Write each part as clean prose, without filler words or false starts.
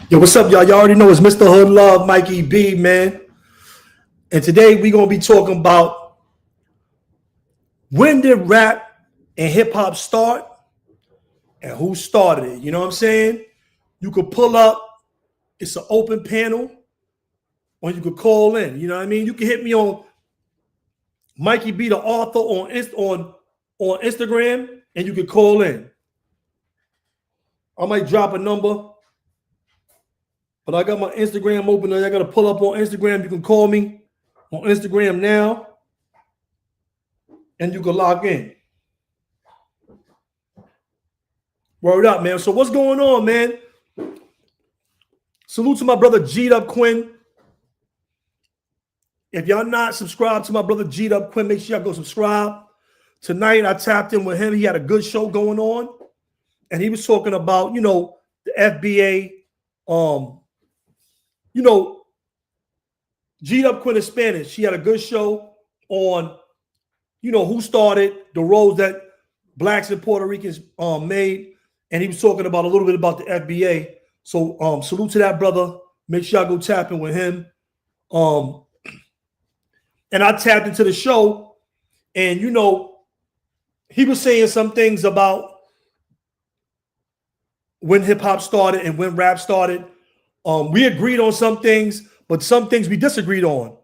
Yo, what's up, y'all? Y'all already know it's Mr. Hood Love, Mikey B, man. And today we're going to be talking about when did rap and hip hop start and who started it. You know what I'm saying? You could pull up, it's an open panel, or you could call in. You know what I mean? You can hit me on Mikey B, the author, on Instagram, and you can call in. I might drop a number. But I got my Instagram open. I got to pull up on Instagram. You can call me on Instagram now, and you can log in. Word up, man. So what's going on, man? Salute to my brother G-Dub Quinn. If y'all not subscribed to my brother G-Dub Quinn, make sure y'all go subscribe. Tonight I tapped in with him. He had a good show going on, and he was talking about, the FBA. G-Dub Quinn is Spanish. She had a good show on, who started the roles that blacks and Puerto Ricans made. And he was talking about a little bit about the FBA. So salute to that brother. Make sure y'all go tap in with him. And I tapped into the show, and he was saying some things about when hip hop started and when rap started. We agreed on some things, but some things we disagreed on.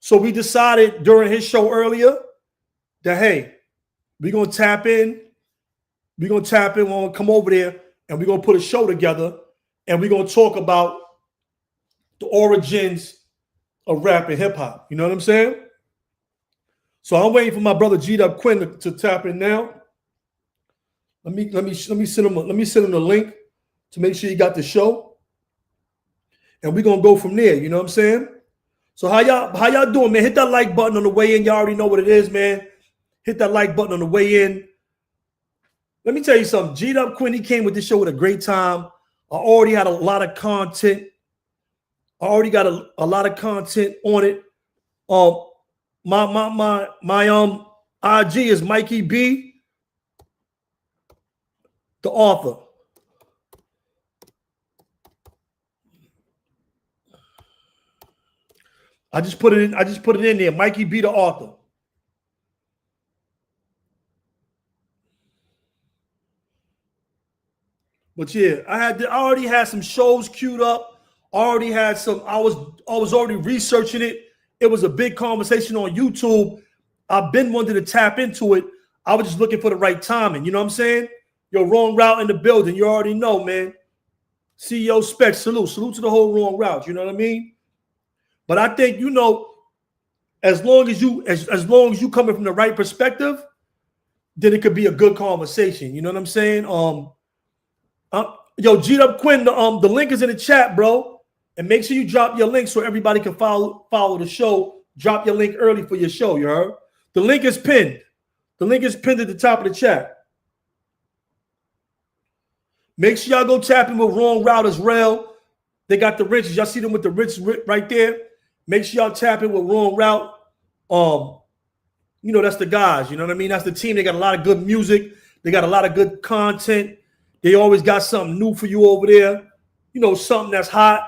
So we decided during his show earlier that, hey, we're going to tap in. We're going to tap in. We're going to come over there, and we're going to put a show together, and we're going to talk about the origins of rap and hip hop. You know what I'm saying? So I'm waiting for my brother G-Dub Quinn to tap in now. Let me send him the link to make sure he got the show. And we're gonna go from there, you know what I'm saying? So how y'all doing, man? Hit that like button on the way in. Y'all already know what it is, man. Hit that like button on the way in. Let me tell you something. G-Dub Quinn, he came with this show with a great time. I already had a lot of content. I already got a lot of content on it. My IG is Mikey B, the author. I just put it in there. Mikey B, the author. But yeah, I already had some shows queued up. I was already researching it. It was a big conversation on YouTube. I've been wanting to tap into it. I was just looking for the right timing. You know what I'm saying? Your Wrong Route in the building. You already know, man. CEO Specs, salute to the whole Wrong Route. You know what I mean? But I think, as long as you coming from the right perspective, then it could be a good conversation. You know what I'm saying? G-Dub Quinn, the link is in the chat, bro. And make sure you drop your link so everybody can follow the show. Drop your link early for your show, you heard? The link is pinned. The link is pinned at the top of the chat. Make sure y'all go tap in with Wrong Route as well. They got the riches. Y'all see them with the rich right there. Make sure y'all tap in with Wrong Route. That's the guys. You know what I mean? That's the team. They got a lot of good music. They got a lot of good content. They always got something new for you over there. Something that's hot.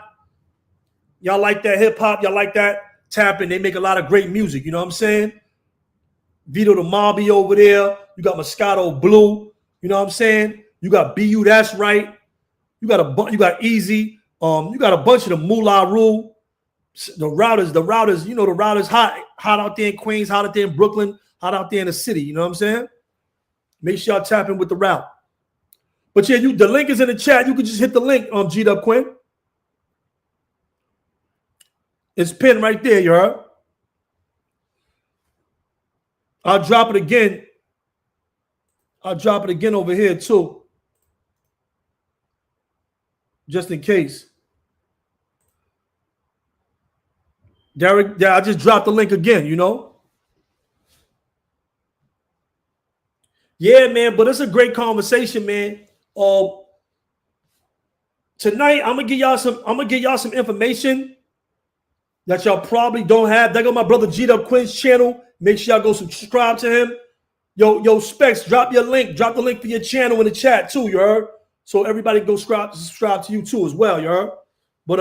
Y'all like that hip hop. Y'all like that tapping. They make a lot of great music. You know what I'm saying? Vito the Mobby over there. You got Moscato Blue. You know what I'm saying? You got BU. That's right. You got Easy. You got a bunch of the Moolah Rule. The routers, the routers hot out there in Queens, hot out there in Brooklyn, hot out there in the city. You know what I'm saying? Make sure y'all tap in with the route. But yeah, the link is in the chat. You can just hit the link on G-Dub Quinn. It's pinned right there, you heard? I'll drop it again. I'll drop it again over here too. Just in case. Derek, yeah, I just dropped the link again, Yeah, man, but it's a great conversation, man. Tonight I'm gonna give y'all some information that y'all probably don't have. There go my brother G-Dub Quinn's channel. Make sure y'all go subscribe to him. Yo, Specs, drop your link. Drop the link for your channel in the chat too, you heard? So everybody go subscribe to you too as well, you heard? But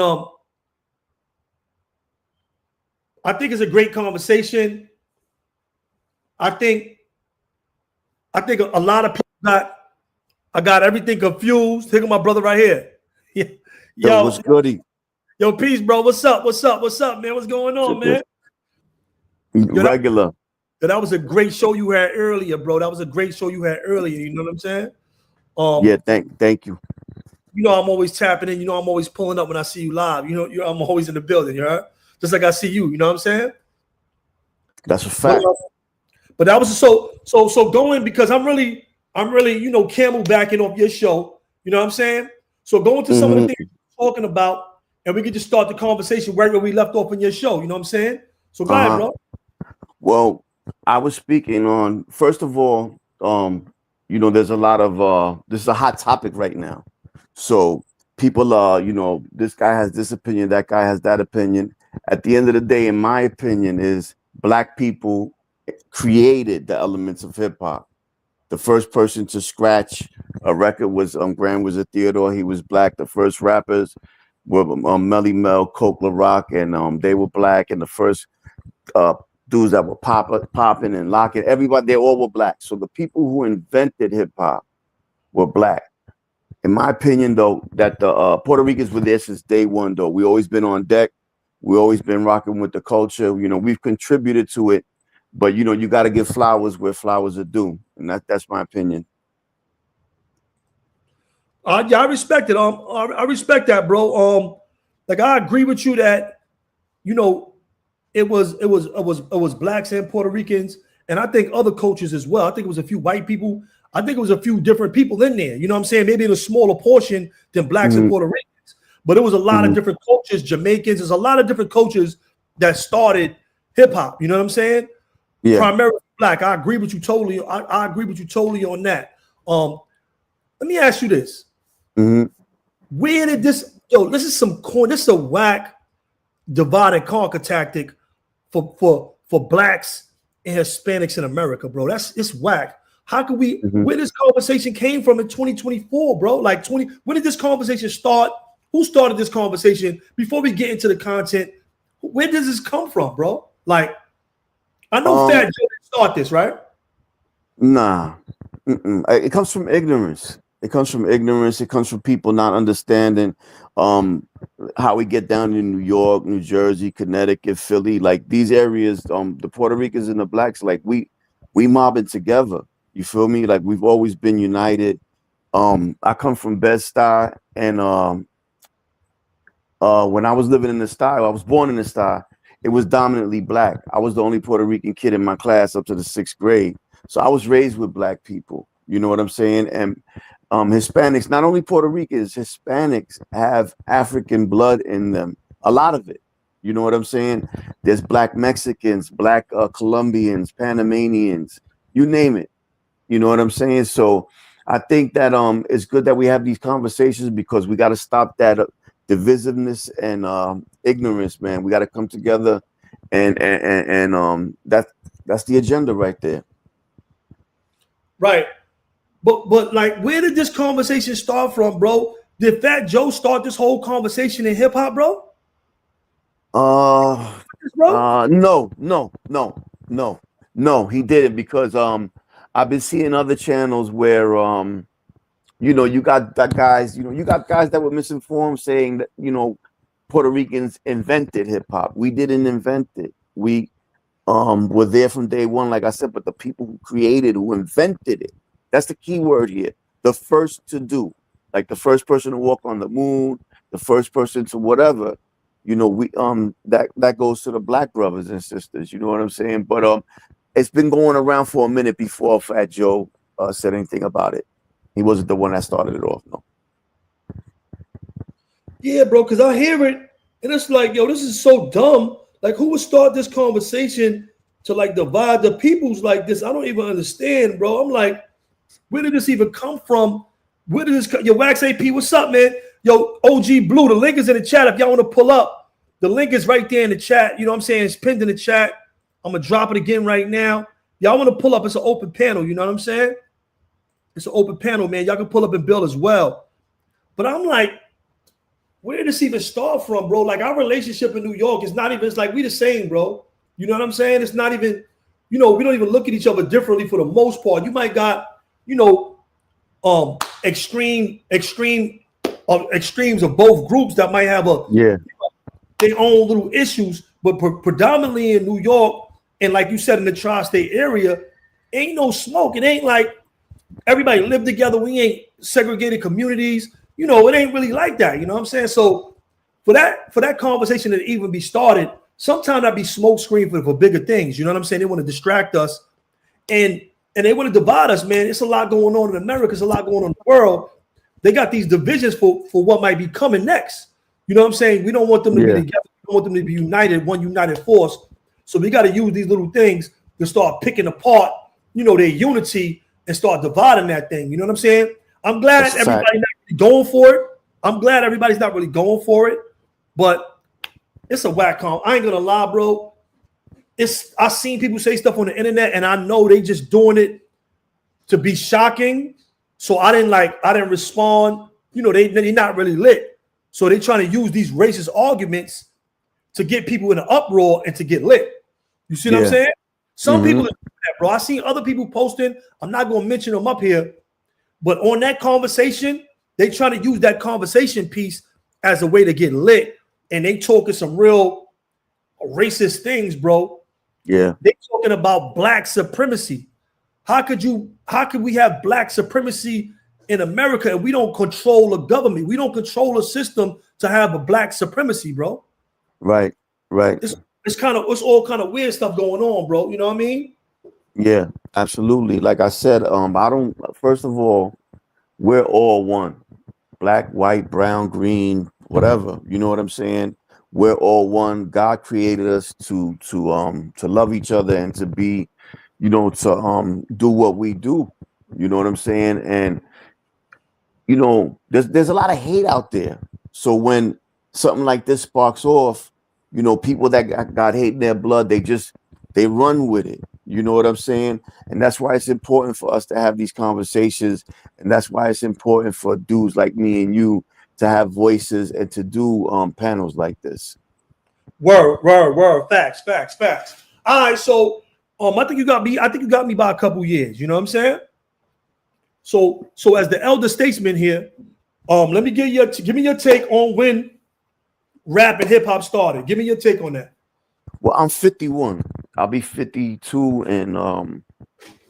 I think it's a great conversation. I think a lot of people got everything confused. Look at my brother right here. Yo, Yo, what's goody? yo, peace, bro. What's up? What's up? What's up, man? What's going on, man? Yo, Regular. that was a great show you had earlier, bro. That was a great show you had earlier. You know what I'm saying? Yeah, thank you. You know, I'm always tapping in. You know, I'm always pulling up when I see you live. You know, I'm always in the building. You know, just like I see you. You know what I'm saying? That's a But, fact. but that was so going because I'm really camel backing off your show. You know what I'm saying? So going to some of the things you're talking about, and we could just start the conversation right where we left off in your show. You know what I'm saying? So go ahead, bro. Well, I was speaking on, first of all, there's a lot of this is a hot topic right now. So people are, this guy has this opinion, that guy has that opinion. At the end of the day, in my opinion, is black people created the elements of hip hop. The first person to scratch a record was Grand Wizard Theodore. He was black. The first rappers were Melly Mel, Coke La Rock, and they were black. And the first uh, dudes that were popping and locking, everybody, they all were black. So the people who invented hip hop were black. In my opinion, though, that the Puerto Ricans were there since day one, though. We always been on deck. We always been rocking with the culture. We've contributed to it, but you got to give flowers where flowers are due, and that's my opinion. Yeah, I respect it. I respect that, bro. Like I agree with you that you know it was blacks and Puerto Ricans, and I think other cultures as well. I think it was a few white people. I think it was a few different people in there. You know what I'm saying? Maybe in a smaller portion than blacks and Puerto Ricans, but it was a lot of different cultures. Jamaicans. There's a lot of different cultures that started hip hop. You know what I'm saying? Yeah. Primarily black. I agree with you totally. I agree with you totally on that. Let me ask you this. Where did this this is some corn, this is a whack divide and conquer tactic for blacks and Hispanics in America, bro. It's whack. How could we where this conversation came from in 2024, bro? Like when did this conversation start? Who started this conversation? Before we get into the content, where does this come from, bro? Like, I know Fat Joe didn't start this, right? Nah. It comes from ignorance. It comes from ignorance. It comes from people not understanding how we get down to New York, New Jersey, Connecticut, Philly, like these areas. The Puerto Ricans and the blacks, like we mobbing together. You feel me? Like we've always been united. I come from Bed-Stuy, and when I was living in the style, I was born in the style. It was dominantly black. I was the only Puerto Rican kid in my class up to the 6th grade. So I was raised with black people. You know what I'm saying? And Hispanics, not only Puerto Ricans, Hispanics have African blood in them. A lot of it. You know what I'm saying? There's black Mexicans, black Colombians, Panamanians, you name it. You know what I'm saying? So I think that it's good that we have these conversations because we got to stop that divisiveness and ignorance, man. We got to come together, and that's the agenda right there. Right. But like, where did this conversation start from, bro? Did Fat Joe start this whole conversation in hip hop, bro? No, he didn't, because I've been seeing other channels where you got that guys, you got guys that were misinformed saying that Puerto Ricans invented hip hop. We didn't invent it. We were there from day one, like I said, but the people who invented it. That's the key word here. The first to do, like the first person to walk on the moon, the first person to whatever, we that goes to the black brothers and sisters. You know what I'm saying? But it's been going around for a minute before Fat Joe said anything about it. He wasn't the one that started it off, no. Yeah, bro, because I hear it and it's like, yo, this is so dumb. Like, who would start this conversation to like divide the peoples like this? I don't even understand, bro. I'm like, where did this even come from? Where did this come? Yo, Wax AP, what's up, man? Yo, OG Blue, the link is in the chat. If y'all want to pull up, the link is right there in the chat. You know what I'm saying? It's pinned in the chat. I'm going to drop it again right now. Y'all want to pull up. It's an open panel. You know what I'm saying? It's an open panel, man. Y'all can pull up and build as well. But I'm like, where did this even start from, bro? Like our relationship in New York is not even. It's like we the same, bro. You know what I'm saying? It's not even. We don't even look at each other differently for the most part. You might got, you know, extremes of both groups that might have Yeah, their own little issues, but predominantly in New York and like you said in the tri-state area, ain't no smoke. It ain't like everybody live together. We ain't segregated communities. It ain't really like that. You know what I'm saying? So for that conversation to even be started, sometimes I'd be smoke screen for bigger things. You know what I'm saying? They want to distract us and they want to divide us, man. It's a lot going on in America. It's a lot going on in the world. They got these divisions for what might be coming next. You know what I'm saying? We don't want them to be yeah, together. We want them to be united, one united force. So we got to use these little things to start picking apart, their unity and start dividing that thing. You know what I'm saying? I'm glad that's a fact. everybody's not really going for it. I'm glad everybody's not really going for it, but it's a whack comp. I ain't gonna lie, bro. I seen people say stuff on the internet, and I know they just doing it to be shocking. So I didn't respond. They're not really lit. So they trying to use these racist arguments to get people in an uproar and to get lit. You see what I'm Yeah. saying? Some people Mm-hmm. are doing that, bro. I seen other people posting. I'm not gonna mention them up here, but on that conversation, they try to use that conversation piece as a way to get lit, and they talking some real racist things, bro. Yeah. They talking about black supremacy. How could we have black supremacy in America and we don't control a government? We don't control a system to have a black supremacy, bro. Right. Right. It's all kind of weird stuff going on, bro. You know what I mean? Yeah. Absolutely. Like I said, I don't. First of all, we're all one. Black, white, brown, green, whatever. You know what I'm saying? We're all one. God created us to love each other and to be, to do what we do. You know what I'm saying? And there's a lot of hate out there. So when something like this sparks off, people that got hate in their blood, they run with it. You know what I'm saying? And that's why it's important for us to have these conversations, and that's why it's important for dudes like me and you to have voices and to do panels like this. Word. Facts. All right, so I think you got me. I think you got me by a couple years. You know what I'm saying? So as the elder statesman here, let me give me your take on when rap and hip hop started. Give me your take on that. Well, I'm 51. I'll be 52 in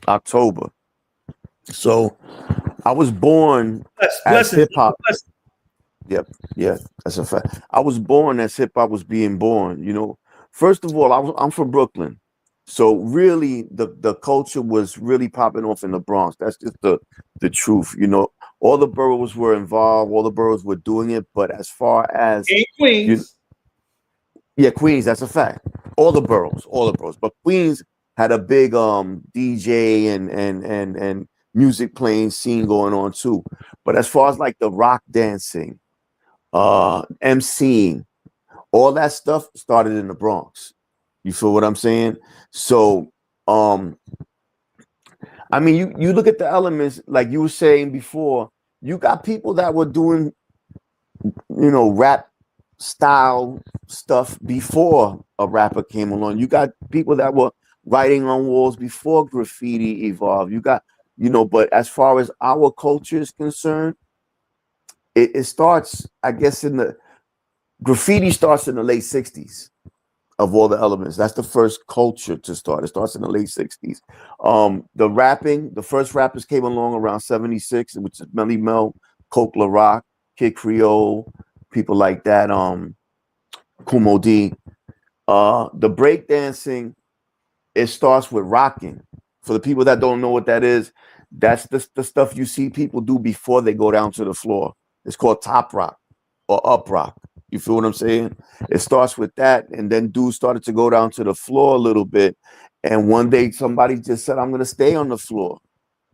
October. So I was born as Blessings. hip hop. Yep, yeah, that's a fact. I was born as hip hop was being born. First of all, I'm from Brooklyn, so really the culture was really popping off in the Bronx. That's just the truth. All the boroughs were involved, all the boroughs were doing it. But as far as In you, Queens. yeah, Queens, that's a fact. All the boroughs, but Queens had a big DJ and music playing scene going on too. But as far as like the rock dancing, MCing, all that stuff started in the Bronx. You feel what I'm saying? So, um, I mean, you look at the elements like you were saying before. You got people that were doing, rap style stuff before a rapper came along. You got people that were writing on walls before graffiti evolved. You got, but as far as our culture is concerned, it starts, I guess, graffiti starts in the late 60s of all the elements. That's the first culture to start. It starts in the late 60s. The first rappers came along around 76, which is Melly Mel, Coke La Rock, Kid Creole, people like that, Kumo D. The breakdancing, it starts with rocking. For the people that don't know what that is, that's the stuff you see people do before they go down to the floor. It's called top rock or up rock. You feel what I'm saying? It starts with that, and then dudes started to go down to the floor a little bit. And one day somebody just said, "I'm gonna stay on the floor."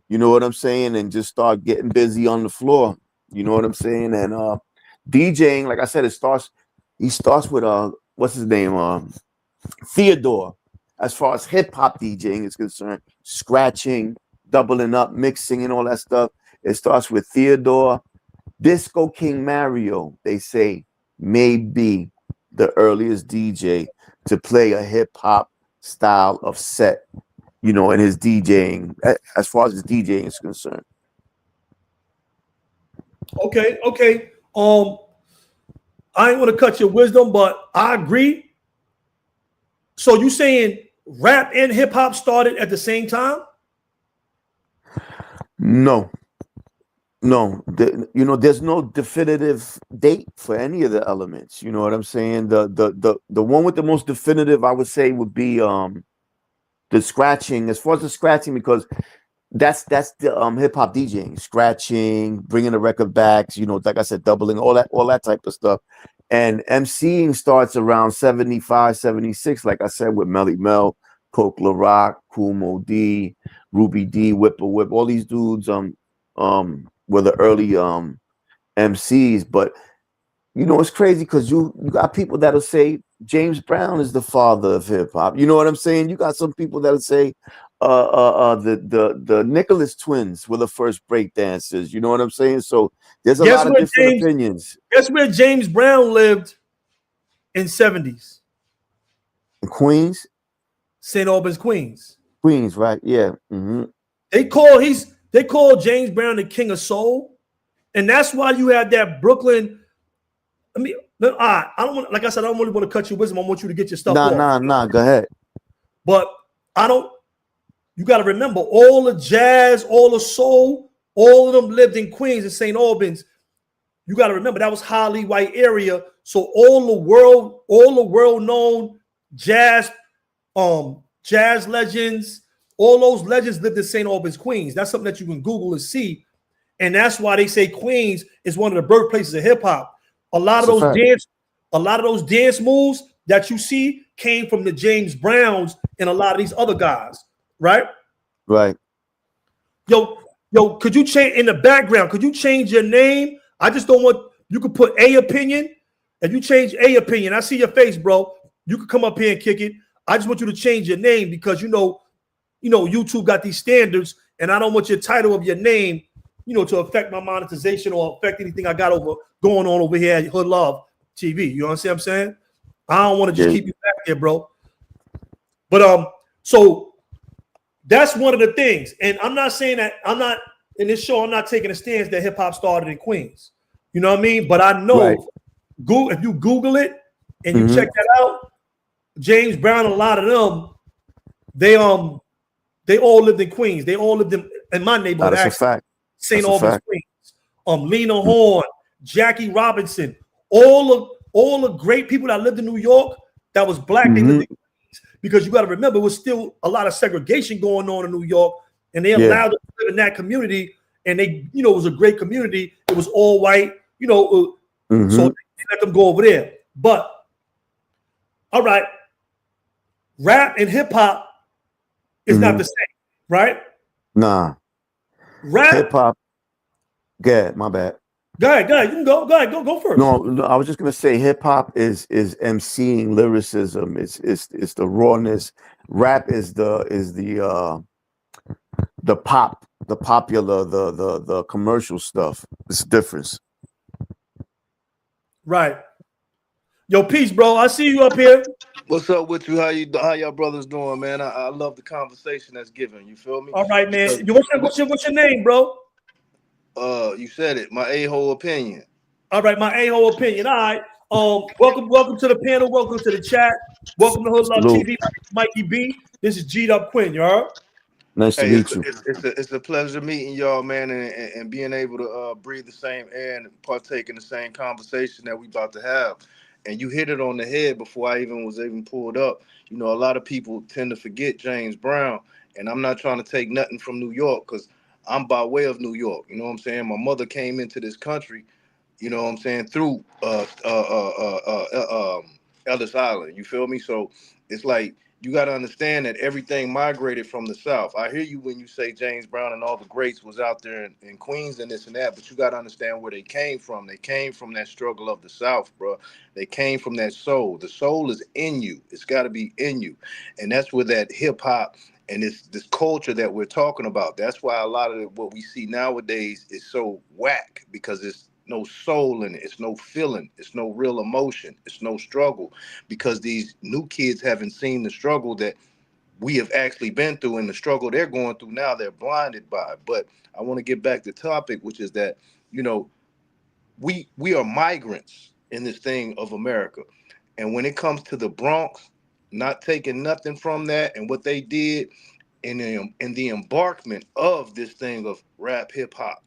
You know what I'm saying? And just start getting busy on the floor. You know what I'm saying? And DJing, like I said, he starts with what's his name? Theodore. As far as hip hop DJing is concerned, scratching, doubling up, mixing, and all that stuff. It starts with Theodore. Disco King Mario, they say, may be the earliest DJ to play a hip hop style of set, you know, in his DJing, as far as his DJing is concerned. Okay, okay. I ain't want to cut your wisdom, but I agree. So you saying rap and hip hop started at the same time? No, no, you know, there's no definitive date for any of the elements. You know what I'm saying? The one with the most definitive, I would say, would be the scratching. As far as the scratching, because that's the hip hop DJing, scratching, bringing the record back, you know, like I said, doubling, all that type of stuff. And MCing starts around 75, 76, like I said, with Melly Mel, Coke Rock, Cool Mo D, Ruby D, Whipper Whip, all these dudes were the early MCs. But you know, it's crazy because you got people that'll say James Brown is the father of hip hop. You know what I'm saying? You got some people that'll say the Nicholas twins were the first break dancers. You know what I'm saying? So there's a Guess lot of where different James opinions. guess where James Brown lived in 70s? In Queens, St. Albans, Queens. Queens, right? Yeah. Hmm. They call James Brown the king of soul. And that's why you had that Brooklyn. I mean, I don't want, like I said, I don't really want to cut your wisdom. I want you to get your stuff Nah, off. nah, nah. Go ahead. But I don't, you got to remember all the jazz, all the soul, all of them lived in Queens and St. Albans. You got to remember that was highly white area. So all the world known jazz, jazz legends, all those legends lived in St. Albans, Queens. That's something that you can Google and see. And that's why they say Queens is one of the birthplaces of hip hop. A lot of That's a those fact. dance, a lot of those dance moves that you see came from the James Browns and a lot of these other guys, right? Right. Yo, could you change in the background? Could you change your name? I just don't want you could put a opinion. If you change a opinion, I see your face, bro. You could come up here and kick it. I just want you to change your name because YouTube got these standards, and I don't want your title of your name, to affect my monetization or affect anything I got going on over here at Hood Love TV. You understand what I'm saying? I don't want to just Yeah. keep you back there, bro. But so that's one of the things. And I'm not saying that I'm not in this show, I'm not taking a stance that hip hop started in Queens. You know what I mean? But I Right. know if you Google it and you Hmm. check that out, James Brown, a lot of them, they all lived in Queens. They all lived in my Nah, neighborhood, that's a actually, fact. St. That's a Albans, fact. Queens. Lena Horne, Jackie Robinson, all the great people that lived in New York that was black, they lived Hmm. in Queens. Because you got to remember, it was still a lot of segregation going on in New York, and they Yeah. allowed them to live in that community. And they, it was a great community. It was all white, so Hmm. they let them go over there. But all right, rap and hip hop is not Hmm. the same, right? Nah. Hip Rap, hop. Yeah, my bad. go ahead, you can go ahead, go first. No, no, I was just gonna say hip hop is emceeing lyricism. It's the rawness. Rap is the pop, the popular, the commercial stuff. It's a difference. Right. Yo, peace, bro. I see you up here. What's up with you? How y'all brothers doing, man? I love the conversation that's given. You feel me? All right, man. Because What's your name, bro? you said it. My a-hole opinion. All right, my a-hole opinion. All right. Welcome to the panel. Welcome to the chat. Welcome to Hood Love Salute. TV. My name is Mikey B. This is G'd Up Quinn, you heard? Nice to Hey, meet you. it's a pleasure meeting y'all, man, and being able to breathe the same air and partake in the same conversation that we about to have. And you hit it on the head before I even was even pulled up. You know, a lot of people tend to forget James Brown, and I'm not trying to take nothing from New York because I'm by way of New York. You know what I'm saying? My mother came into this country, you know what I'm saying, through Ellis Island. You feel me? So it's like you got to understand that everything migrated from the South. I hear you when you say James Brown and all the greats was out there in Queens and this and that, but you got to understand where they came from. They came from that struggle of the South, bro. They came from that soul. The soul is in you. It's got to be in you, and that's where that hip hop and this culture that we're talking about. That's why a lot of what we see nowadays is so whack because no soul in it. It's no feeling. It's no real emotion. It's no struggle, because these new kids haven't seen the struggle that we have actually been through, and the struggle they're going through now, they're blinded by. But I want to get back to topic, which is that, you know, we are migrants in this thing of America. And when it comes to the Bronx, not taking nothing from that and what they did in the embarkment of this thing of rap hip hop,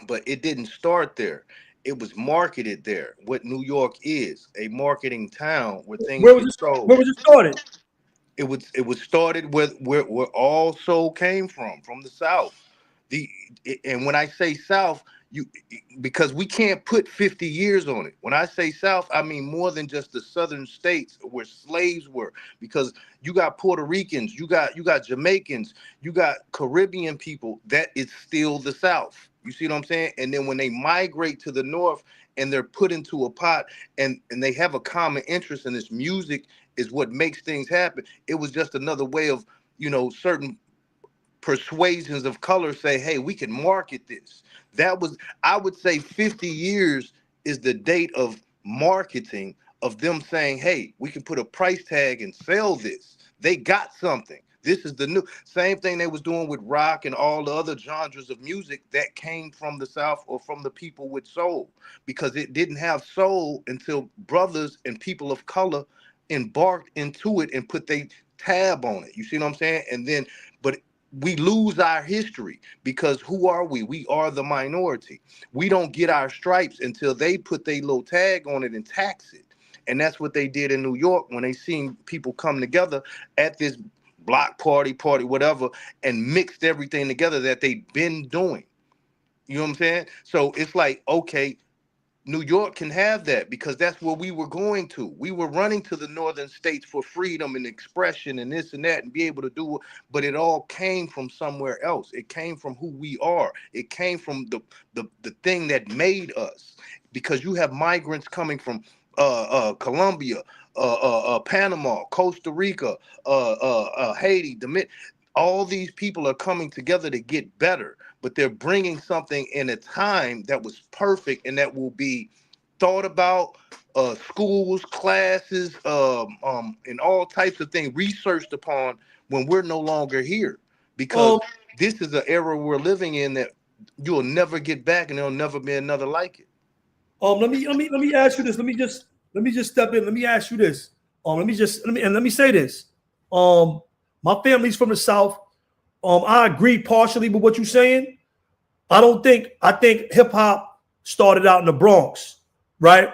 but it didn't start there. It was marketed there. What New York is, a marketing town where things Where was get it? sold. Where was it started? It was started with where all soul came from the South. The and when I say South, you because we can't put 50 years on it. When I say South, I mean more than just the southern states where slaves were, because you got Puerto Ricans, you got Jamaicans, you got Caribbean people. That is still the South. You see what I'm saying? And then when they migrate to the north and they're put into a pot, and they have a common interest in this music, is what makes things happen. It was just another way of, certain persuasions of color say, hey, we can market this. That was, I would say 50 years is the date of marketing, of them saying, hey, we can put a price tag and sell this. They got something. This is the new same thing they was doing with rock and all the other genres of music that came from the South or from the people with soul, because it didn't have soul until brothers and people of color embarked into it and put their tab on it. You see what I'm saying? And then, but we lose our history, because who are we? We are the minority. We don't get our stripes until they put their little tag on it and tax it. And that's what they did in New York when they seen people come together at this block party, whatever, and mixed everything together that they've been doing. You know what I'm saying? So it's like, okay, New York can have that because that's where we were going to. We were running to the northern states for freedom and expression and this and that and be able to do it, but it all came from somewhere else. It came from who we are. It came from the thing that made us. Because you have migrants coming from Colombia, Panama, Costa Rica, Haiti, all these people are coming together to get better, but they're bringing something in a time that was perfect and that will be thought about, schools, classes, and all types of things researched upon when we're no longer here, because Um, this is an era we're living in that you'll never get back, and there'll never be another like it. let me ask you this. Let me just step in. Let me ask you this. Let me say this. Um, my family's from the South. I agree partially with what you're saying. I think hip hop started out in the Bronx, right?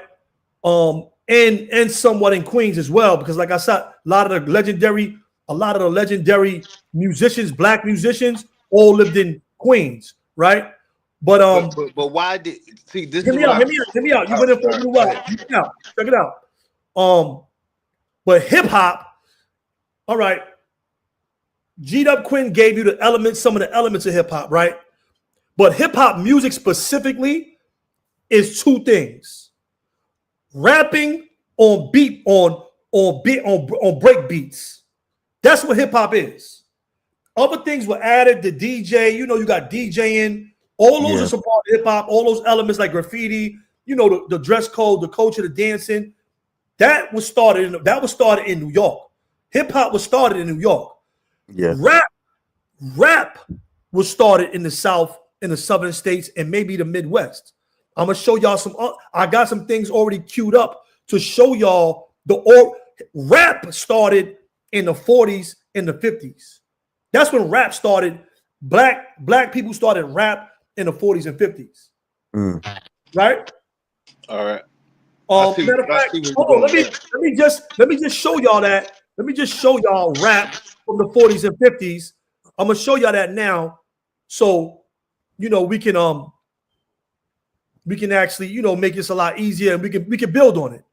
And somewhat in Queens as well, because like I said, a lot of the legendary musicians, black musicians, all lived in Queens, right? But But why did see this hear is me what out, I hear me out, hear me out. You all went in right, for all a right, little go while. ahead. Hear me out. Check it out. But hip hop, all right. G Dub Quinn gave you the elements, some of the elements of hip hop, right? But hip hop music specifically is two things: rapping on beat on break beats. That's what hip hop is. Other things were added. The DJ, you got DJing. All those are Yeah. some part of hip hop. All those elements like graffiti, the dress code, the culture, the dancing. That was started in New York. Hip hop was started in New York. Yeah. Rap Rap was started in the South, in the Southern states, and maybe the Midwest. I'm gonna show y'all some. I got some things already queued up to show y'all rap started in the 40s and the 50s. That's when rap started. Black people started rap in the 40s and 50s, Mm. right? All right. I see. Matter of I fact, see where you're hold on. going Let with me that. let me just show y'all that. Let me just show y'all rap from the 40s and 50s. I'm gonna show y'all that now, so we can actually make this a lot easier, and we can build on it.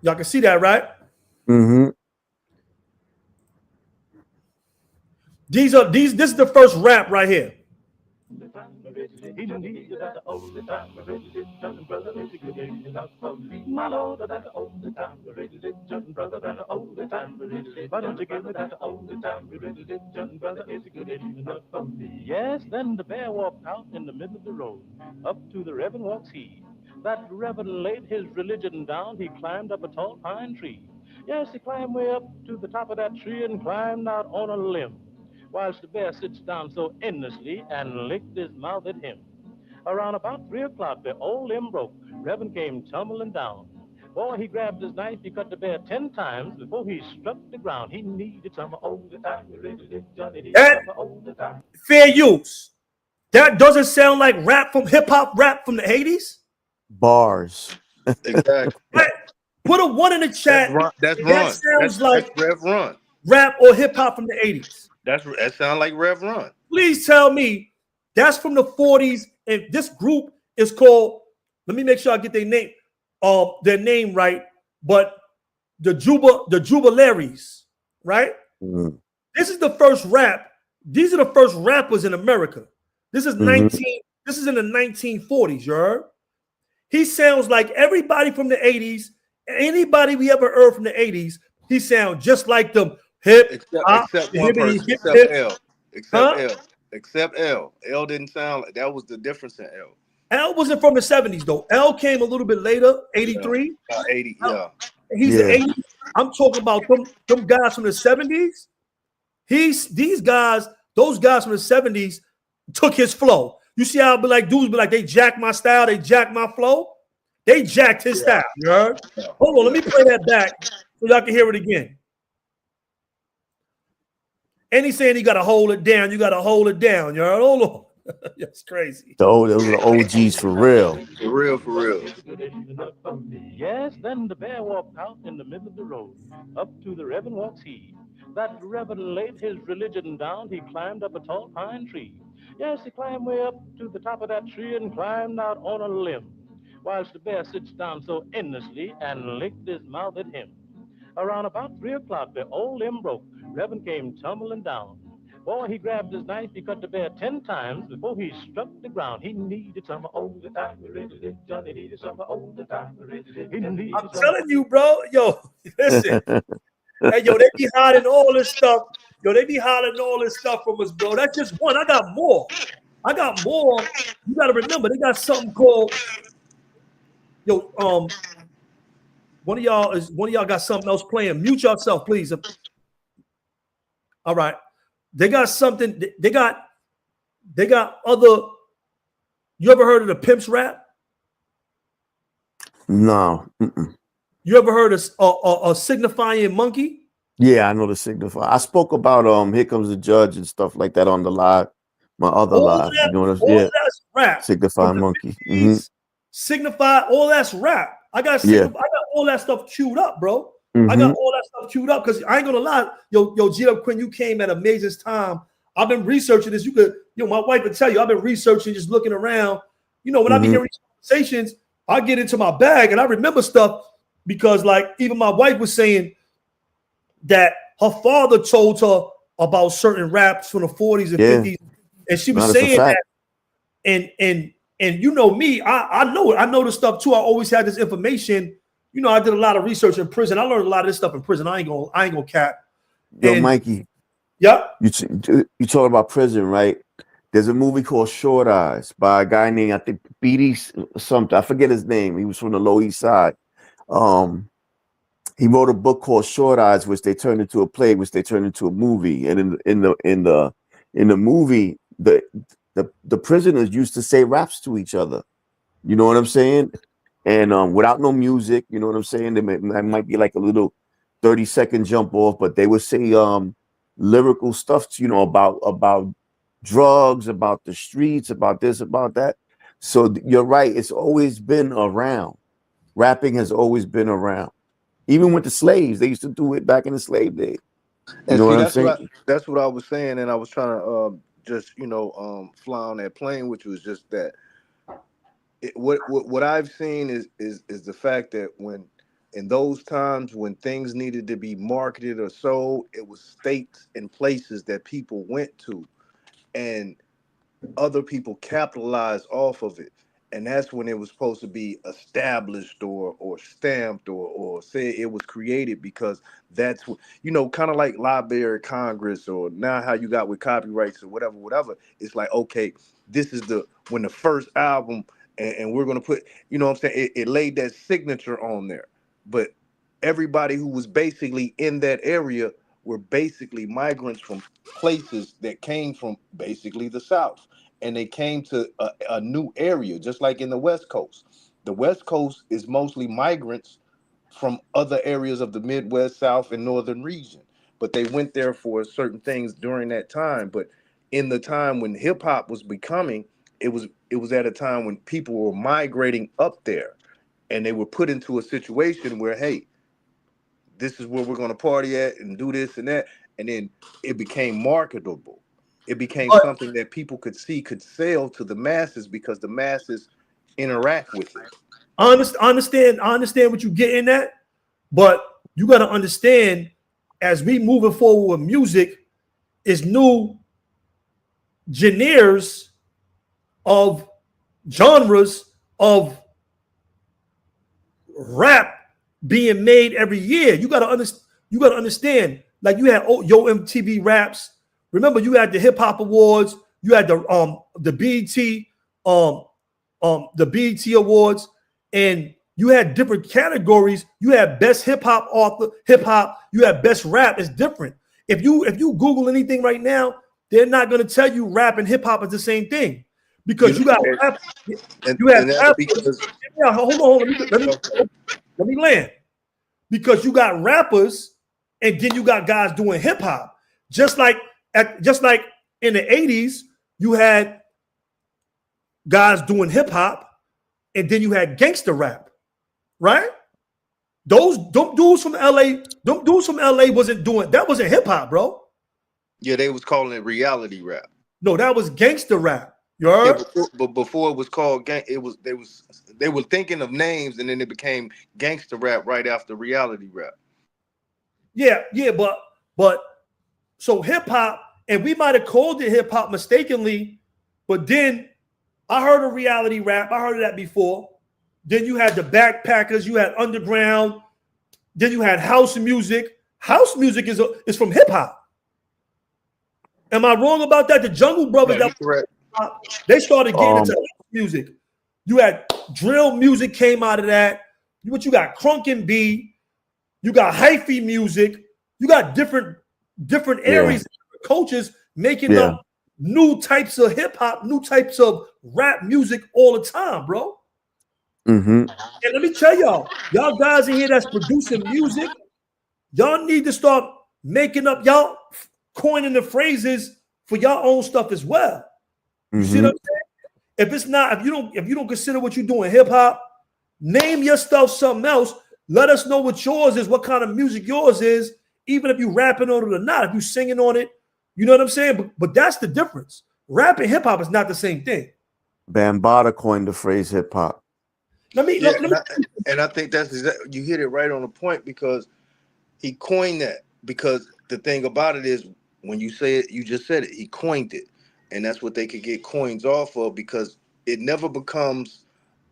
Y'all can see that, right? Mm-hmm. This is the first rap right here. brother, than the only time religion. Why don't you give me that only time religion, brother? Is it good enough for me? Yes, then the bear walked out in the middle of the road. Up to the Reverend walks he. That Reverend laid his religion down. He climbed up a tall pine tree. Yes, he climbed way up to the top of that tree and climbed out on a limb, whilst the bear sits down so endlessly and licked his mouth at him. Around about 3 o'clock, the old limb broke. Reverend came tumbling down. Boy, he grabbed his knife. He cut the bear 10 times before he struck the ground. He needed some old time. He really did, Johnny. Needed That some old time. fair use. That doesn't sound like rap from hip hop rap from the 80s. Bars. Exactly. Right? Put a one in the That's chat run. That's if that run. sounds like That's Rev Run. rap or hip hop from the 80s. That sound like Rev Run. Please tell me that's from the 40s. And this group is called, let me make sure I get their name right, but the Jubilaries, right? Mhm. This is the first rap. These are the first rappers in America. This is Mhm. 19, this is in the 1940s, you heard? He sounds like everybody from the 80s, anybody we ever heard from the 80s, he sounds just like them. Hip hop, Except one hippity, person. hip, Except hip, L. Except huh? L. Except L. L didn't sound like that was the difference in L. L wasn't from the 70s though. L came a little bit later, Yeah. 83. 80. Yeah. He's the Yeah. 80s. I'm talking about them guys from the 70s. These guys, those guys from the 70s took his flow. You see how like dudes be like, they jack my style, they jack my flow. They jacked his Yeah. style. You heard? Yeah. Hold on, let Yeah. me play that back so y'all can hear it again. And he's saying you gotta hold it down, you gotta hold it down. You heard? Hold on. That's crazy. Those are the OGs for real. For real. For real. Yes, then the bear walked out in the middle of the road. Up to the Reverend walks he. That Reverend laid his religion down. He climbed up a tall pine tree. Yes, he climbed way up to the top of that tree and climbed out on a limb, whilst the bear sits down so endlessly and licked his mouth at him. Around about 3 o'clock, the old limb broke. Reverend came tumbling down. Boy, he grabbed his knife. He cut the bear 10 times before he struck the ground. He needed some old time. He really did. Johnny needed some old time. He needed I'm some. telling you, bro. Yo, listen. Hey, yo, they be hiding all this stuff. Yo, they be hiding all this stuff from us, bro. That's just one. I got more. I got more. You got to remember, they got something called yo. One of y'all got something else playing. Mute yourself, please. All right. They got something. They got other. You ever heard of the Pimps rap? No. Mm-mm. You ever heard of a signifying monkey? Yeah, I know the signify. I spoke about Here Comes the Judge and stuff like that on the live, my other All live. that, You know what I'm all Yeah, that's rap from signify the monkey. 50s. Signify, all that's rap. Yeah. I got all that stuff queued up, bro. I got hmm all that stuff queued up because I ain't gonna lie, yo, Gio Quinn, you came at a major time. I've been researching this. You could, my wife would tell you, I've been researching, just looking around. When I be hmm hearing these conversations, I get into my bag and I remember stuff because, like, even my wife was saying that her father told her about certain raps from the 40s and Yeah, 50s, and she was no, that's a saying that, fact. and you know me, I know it. I know this stuff too. I always had this information. I did a lot of research in prison. I learned a lot of this stuff in prison. I ain't gonna cap. Yo, And Mikey, yeah, you talk about prison, right? There's a movie called Short Eyes by a guy named, I think, Beatty something. I forget his name. He was from the Lower East Side. Um, he wrote a book called Short Eyes, which they turned into a play, which they turned into a movie. And in the movie, the prisoners used to say raps to each other. You know what I'm saying? And without no music, you know what I'm saying? There might be like a little 30-second jump off, but they would say lyrical stuff, about drugs, about the streets, about this, about that. So you're right. It's always been around. Rapping has always been around. Even with the slaves, they used to do it back in the slave days. You And know see, what I'm saying? that's what I was saying, and I was trying to just fly on that plane, which was just that what I've seen is the fact that when in those times when things needed to be marketed or sold, it was states and places that people went to, and other people capitalized off of it. and that's when it was supposed to be established or stamped or say it was created, because that's what, kind of like Library of Congress, or now how you got with copyrights or whatever. It's like, okay, this is the when the first album, and we're gonna put, what I'm saying, it laid that signature on there. But everybody who was basically in that area were basically migrants from places that came from basically the South, and they came to a new area, just like in the West Coast. The West Coast is mostly migrants from other areas of the Midwest, South, and Northern region, but they went there for certain things during that time. But in the time when hip hop was becoming, it was at a time when people were migrating up there, and they were put into a situation where, hey, this is where we're going to party at and do this and that. And then it became marketable. It became But something that people could see could sell to the masses because the masses interact with it. I understand what you're getting at, but you got to understand, as we moving forward with music, is new genres of genres of rap being made every year. You got to understand. You got to understand. Like you had Yo MTV Raps. Remember, you had the Hip Hop Awards. You had the BET Awards, and you had different categories. You had best hip hop author, hip hop. You had best rap. It's different. If you Google anything right now, they're not going to tell you rap and hip hop is the same thing, because you got rap. You have And that's rappers. because Yeah, hold on. okay. Let me land. Because you got rappers, and then you got guys doing hip hop. Just like in the 80s, you had guys doing hip hop, and then you had gangster rap, right? Them dudes from LA wasn't doing that. Wasn't hip hop, bro. Yeah, they was calling it reality rap. No, that was gangster rap. You Yeah, heard? but before it was called gang, they were thinking of names, and then it became gangster rap right after reality rap. Yeah, but so hip hop, and we might have called it hip hop mistakenly, but then I heard of reality rap. I heard of that before. Then you had the backpackers, you had underground, then you had house music. House music is from hip hop. Am I wrong about that? The Jungle Brothers, Yeah, correct. they started getting into Um, music. You had drill music came out of that. What you got? Crunk and B. You got hyphy music. You got different yeah, areas, coaches making yeah. up new types of hip hop, new types of rap music all the time, bro. Mm-hmm. And let me tell y'all guys in here that's producing music, y'all need to start making up y'all coining the phrases for your own stuff as well. You see what Mm-hmm. I'm saying? If you don't consider what you're doing hip hop, name your stuff something else. Let us know what yours is, what kind of music yours is, even if you rapping on it or not, if you singing on it, you know what I'm saying? But that's the difference. Rap and hip hop is not the same thing. Bambaataa coined the phrase hip hop. Yeah, Let me and I think you hit it right on the point, because he coined that. Because the thing about it is, when you say it, you just said it. He coined it, and that's what they could get coins off of, because it never becomes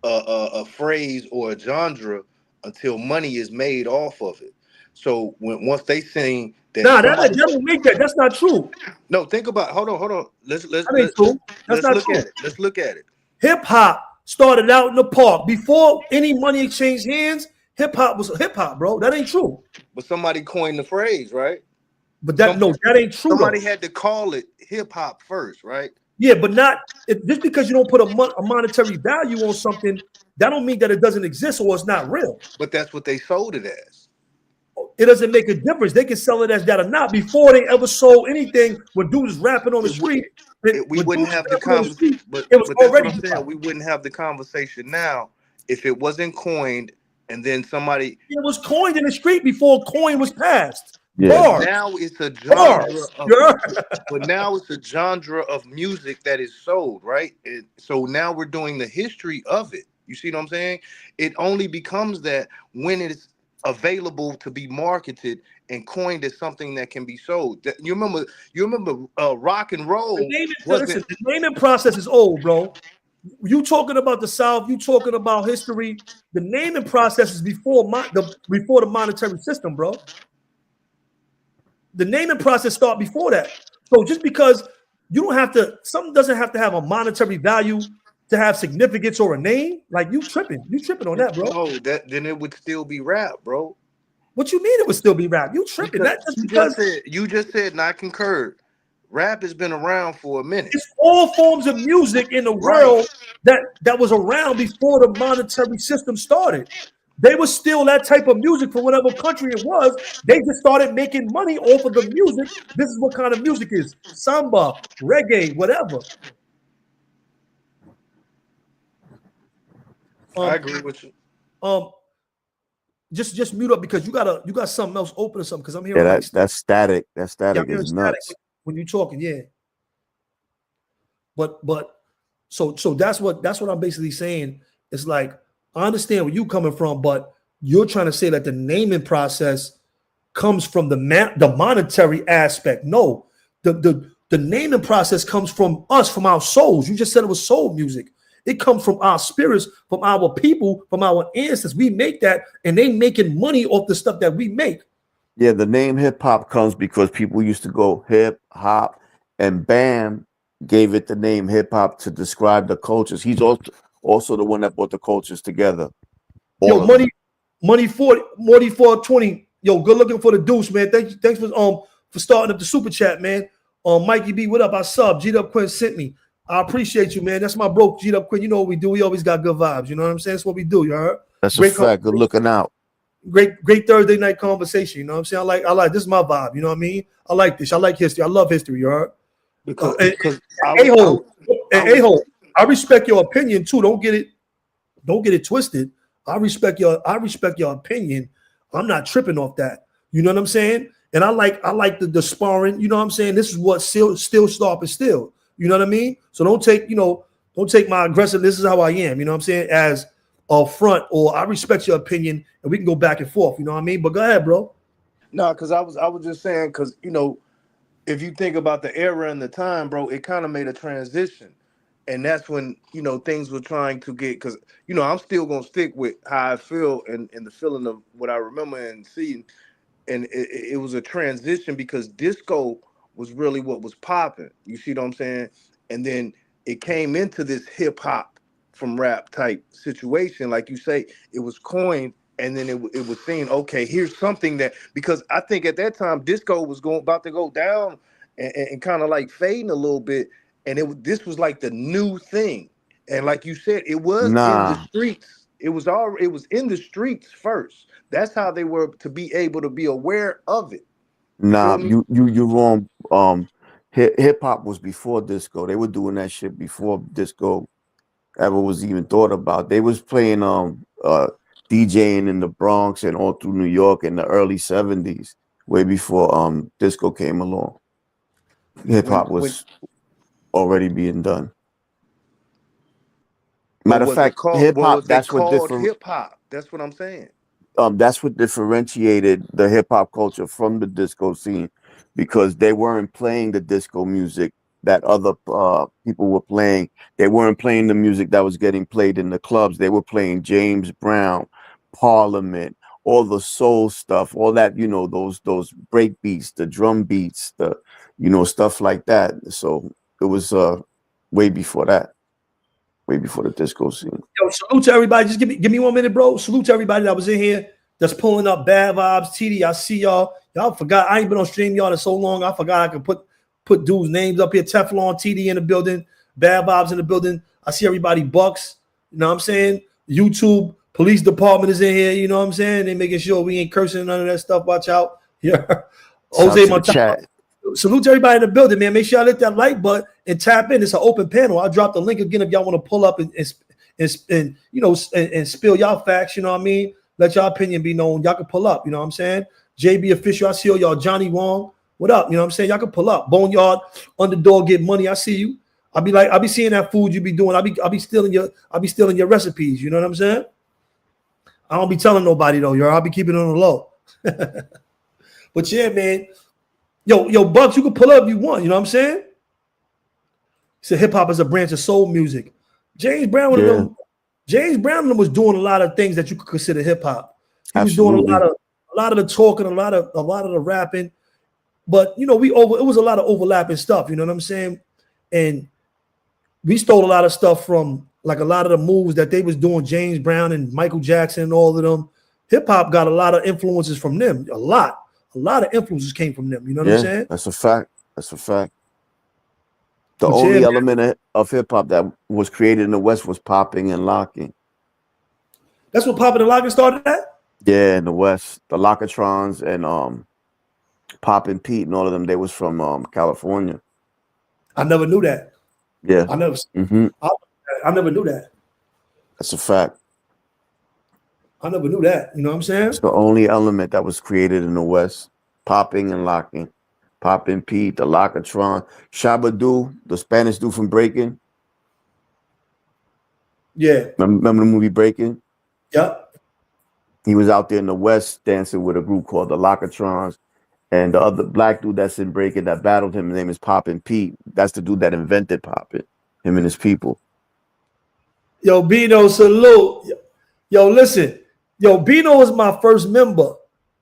a phrase or a genre until money is made off of it. So once they sing that nah, somebody, that don't make that. That's not true. no, think about, hold on, That ain't true. That's let's not look true. at it. Let's look at it. Hip hop started out in the park before any money exchanged hands. Hip hop was hip hop, bro. That ain't true. But somebody coined the phrase, right? But Some that ain't true though. somebody had to call it hip hop first, right? Yeah, but not just because you don't put a monetary value on something, that don't mean that it doesn't exist or it's not real. But that's what they sold it as. It doesn't make a difference. They can sell it as that or not. Before they ever sold anything, when dude is rapping on the street, We wouldn't have the street, but it was that's what already I'm hip saying. hop. We wouldn't have the conversation now if it wasn't coined, and then somebody. It was coined in the street before coin was passed. Yeah. Bars, Now it's a genre bars. of, You heard? but now it's a genre of music that is sold, right? So now we're doing the history of it. You see what I'm saying? It only becomes that when it's available to be marketed and coined as something that can be sold. You remember rock and The roll naming, wasn't. listen, the naming process is old, bro. You talking about the South, you talking about history. The naming process is before the monetary system, bro. The naming process start before that. So just because you don't have to, something doesn't have to have a monetary value to have significance or a name, like you tripping on that, bro. No, that then it would still be rap, bro. What you mean it would still be rap? You tripping? Because That just because you just said, and I concurred. Rap has been around for a minute, it's all forms of music in the right? world that was around before the monetary system started. They were still that type of music for whatever country it was. They just started making money off of the music. This is what kind of music is samba, reggae, whatever. I Um, agree with you. um, just mute up because you got something else open or something because I'm Yeah, hearing like that static. That yeah, I'm static hearing is static nuts. when you're talking, yeah. But so that's what I'm basically saying. It's like I understand where you coming from, but you're trying to say that the naming process comes from the monetary aspect. No, the naming process comes from us, from our souls. You just said it was soul music. It comes from our spirits, from our people, from our ancestors. We make that, and they making money off the stuff that we make. Yeah, the name hip hop comes because people used to go hip hop, and Bam gave it the name hip hop to describe the cultures. He's also the one that brought the cultures together, Yo, all of them. money 4420. Yo, good looking for the deuce, man. Thanks for starting up the super chat, man. Mikey B, what up? I sub. G'd up Quinn sent me. I appreciate you, man. That's my bro, G'd up Quinn. You know what we do. We always got good vibes. You know what I'm saying? That's what we do. You heard? That's a Great fact. Good looking out. great Thursday night conversation. You know what I'm saying? I like this is my vibe. You know what I mean? I like this. I like history. I love history. You heard? Because And because I was I a-hole, was, I was a-hole, I respect your opinion too. Don't get it twisted. I respect your opinion. I'm not tripping off that. You know what I'm saying? And I like the sparring. You know what I'm saying? This is what still sharp is still. You know what I mean? So don't take my aggressive. This is how I am. You know what I'm saying? As a front, or I respect your opinion, and we can go back and forth. You know what I mean? But go ahead, bro. no, because I was just saying, because if you think about the era and the time, bro, it kind of made a transition. And that's when, things were trying to get, because, I'm still going to stick with how I feel and the feeling of what I remember and seeing. And it was a transition because disco was really what was popping. You see what I'm saying? And then it came into this hip hop from rap type situation. Like you say, it was coined, and then it was seen, okay, here's something that, because I think at that time disco was about to go down and kind of like fading a little bit. And this was like the new thing. And like you said, it was in the Nah, streets. It was in the streets first. That's how they were to be able to be aware of it. You feel nah. me? You wrong. Hip hop was before disco. They were doing that shit before disco ever was even thought about. They was playing DJing in the Bronx and all through New York in the early '70s, way before disco came along. Hip When hop when was already being done. but Matter of fact, was they called hip hop? That's what I'm saying. that's what differentiated the hip hop culture from the disco scene, because they weren't playing the disco music that other people were playing. They weren't playing the music that was getting played in the clubs. They were playing James Brown, Parliament, all the soul stuff, all that, those break beats, the drum beats, the stuff like that. So it was way before that, way before the disco scene. Yo, salute to everybody. Just give me 1 minute, bro. Salute to everybody that was in here that's pulling up bad vibes. TD, I see y'all. Y'all forgot. I ain't been on stream y'all in so long. I forgot I could put dudes' names up here. Teflon, TD in the building. Bad vibes in the building. I see everybody. Bucks. You know what I'm saying? YouTube police department is in here. You know what I'm saying? They making sure we ain't cursing none of that stuff. Watch out. Yeah. Shout out Jose to the Montano. chat. Salute to everybody in the building, man. Make sure y'all hit that like button and tap in. It's an open panel. I'll drop the link again if y'all want to pull up and spill y'all facts. You know what I mean? Let y'all opinion be known. Y'all can pull up. You know what I'm saying? JB official. I see all y'all. Johnny Wong. What up? You know what I'm saying? Y'all can pull up. Boneyard, Underdog, get money. I see you. I'll be seeing that food you be doing. I'll be stealing your recipes. You know what I'm saying? I don't be telling nobody though. I'll be keeping it on the low. But yeah, man. Yo, Bucks, you can pull up if you want. You know what I'm saying? He said hip hop is a branch of soul music. James Brown and Yeah, them. James Brown and them was doing a lot of things that you could consider hip hop. He was doing absolutely. a lot of the talking, a lot of the rapping. But you know, it was a lot of overlapping stuff. You know what I'm saying? And we stole a lot of stuff from like a lot of the moves that they was doing. James Brown and Michael Jackson and all of them. Hip hop got a lot of influences from them. A lot of influences came from them. You know what I'm Yeah, saying? that's a fact. That's a fact. The But yeah, only man, element of hip hop that was created in the West was popping and locking. that's what Poppin' and Lockin' started at. Yeah, in the West, the Lockatrons and Pop and Pete and all of them, they was from California. I never knew that. Yeah, I never, hmm I, I never knew that. that's a fact. I never knew that. You know what I'm saying? It's the only element that was created in the West, popping and locking. Pop and Pete, the Lockatron, Shabba-Doo, the Spanish dude from Breaking. Yeah. Remember the movie Breaking? Yep. He was out there in the West dancing with a group called the Lockatrons. And the other black dude that's in Breaking that battled him, his name is Poppin' Pete. That's the dude that invented Poppin', him and his people. Yo, Bino, salute. Yo, listen. Yo, Bino was my first member.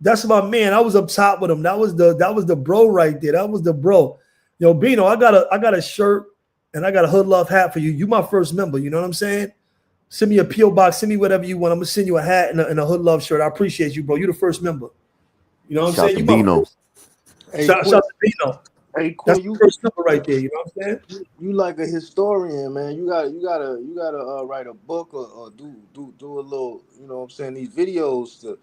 That's my man. I was up top with him. That was the bro right there. That was the bro. Yo, Bino, I got a shirt and I got a hood love hat for you. You my first member. You know what I'm saying? Send me a PO box. Send me whatever you want. I'm gonna send you a hat and a hood love shirt. I appreciate you, bro. You the first member. You know what I'm Shout saying? to You my Bino. first. Hey, Shout Quinn. to Bino. Hey, That's Quinn. the first number right there. You know what I'm saying? You like a historian, man. You gotta write a book or do a little. You know what I'm saying? These videos to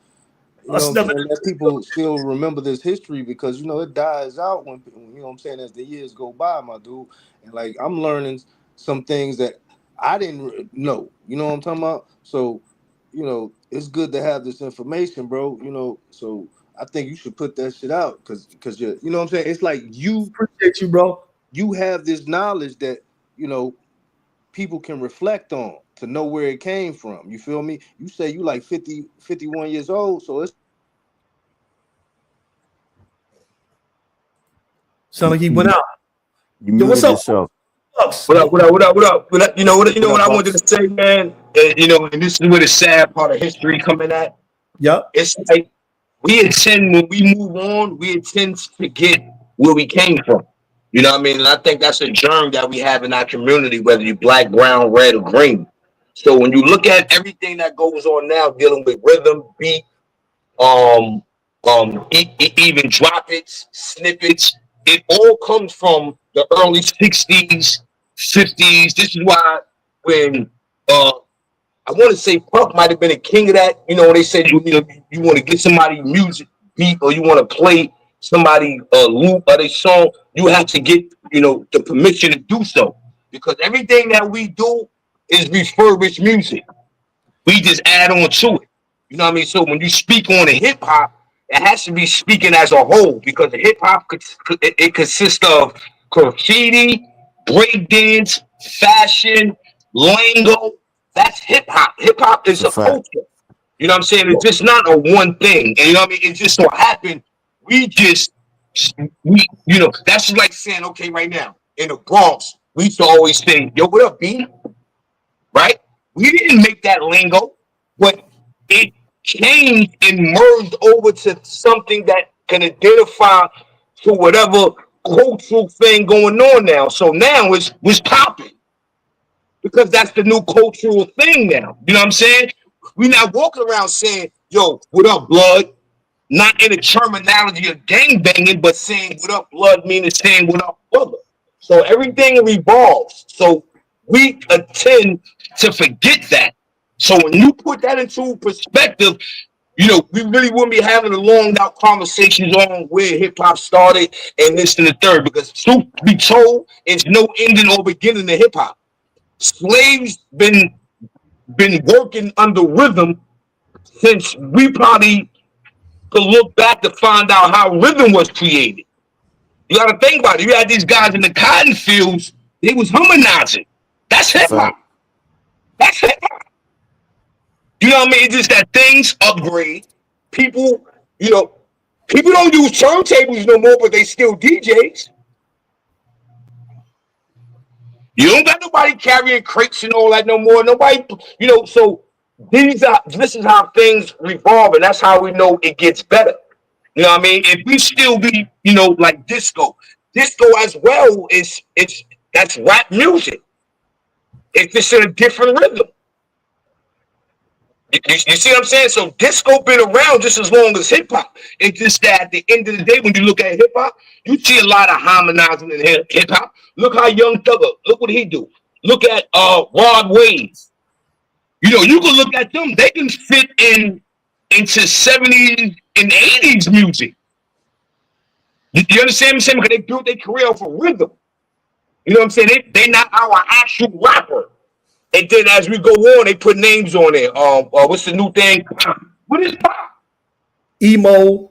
Us never. let people still remember this history because it dies out when I'm saying as the years go by, my dude. And like I'm learning some things that I didn't know. You know what I'm talking about? So, it's good to have this information, bro. So I think you should put that shit out because you know what I'm saying. It's like Appreciate you, bro. you have this knowledge that you know people can reflect on to know where it came from. You feel me? You say you like 50, 51 years old, so it's Sound like he went You, out. you Yo, what's muted up, yourself. Bucks? What up? What up? What up? What up? You know What what up, I wanted Bucks? to say, man. And this is where the sad part of history coming at. Yep. It's like we intend when we move on, we intend to forget where we came from. You know what I mean? And I think that's a germ that we have in our community, whether you're black, brown, red, or green. So when you look at everything that goes on now, dealing with rhythm, beat, um, even drop its snippets. It all comes from the early '60s, '50s. This is why when I want to say Puck might have been a king of that. When they said you want to get somebody music beat or you want to play somebody loop or their song, you have to get the permission to do so because everything that we do is refurbished music. We just add on to it. You know what I mean? So when you speak on the hip hop, it has to be speaking as a whole because the hip hop it consists of graffiti, breakdance, fashion, lingo. That's hip hop. Hip hop That's is a a fact. culture. You know what I'm saying? It's just not a one thing. And you know what I mean? It just so happened we just that's just like saying, okay, right now in the Bronx, we used to always say, yo, what up, B? Right? We didn't make that lingo, but it changed and merged over to something that can identify to whatever cultural thing going on now. So now it's popping because that's the new cultural thing now. You know what I'm saying? We're not walking around saying, yo, what up, blood? Not in the terminology of gang banging, but saying what up, blood, meaning saying what up, brother. So everything revolves. So we tend to forget that. So when you put that into perspective, we really wouldn't be having a long out conversations on where hip hop started and this and the third. Because truth be told, it's no ending or beginning to hip hop. Slaves been working under rhythm since we probably could look back to find out how rhythm was created. You got to think about it. You had these guys in the cotton fields; they was harmonizing. That's That's a hip hop. fact. That's hip hop. You know what I mean? It's just that things upgrade. People, you know, people don't use turntables no more, but they still DJs. You don't got nobody carrying crates and all that no more. Nobody, so this is how things revolve, and that's how we know it gets better. You know what I mean? If we still be, like disco as well that's rap music. It's just in a different rhythm. You see what I'm saying? So disco been around just as long as hip hop. It's just that at the end of the day, when you look at hip hop, you see a lot of harmonizing in hip hop. Look how Young Thugger, look what he do. Look at Rod Wave. You can look at them. They can fit into 70s and 80s music. You understand what I'm saying? Because they built their career off of rhythm. You know what I'm saying? They not our actual rapper. And then as we go on, they put names on it. What's the new thing? What is pop? Emo,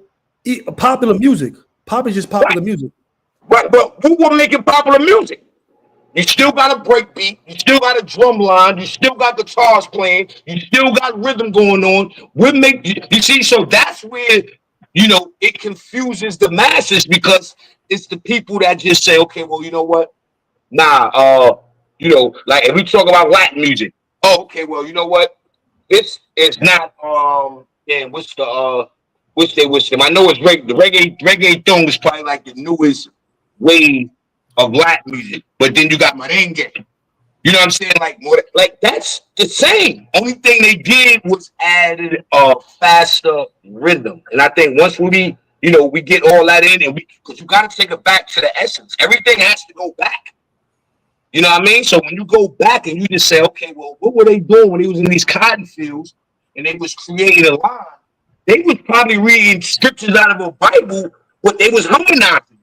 popular music. Pop is just popular music. Right, but who will make it popular music? You still got a break beat. You still got a drum line. You still got guitars playing. You still got rhythm going on. You see, so that's where, it confuses the masses because it's the people that just say, okay, well, you know what? Nah, like if we talk about Latin music, oh, okay, well, you know what? It's not and what's them? I know it's the reggaeton is probably like the newest wave of Latin music, but then you got merengue. You know what I'm saying? Like that's the same. Only thing they did was added a faster rhythm, and I think once we get all that in, and because you got to take it back to the essence. Everything has to go back. You know what I mean? So when you go back and you just say, okay, well, what were they doing when they was in these cotton fields and they was creating a line? They was probably reading scriptures out of a Bible, but they was harmonizing.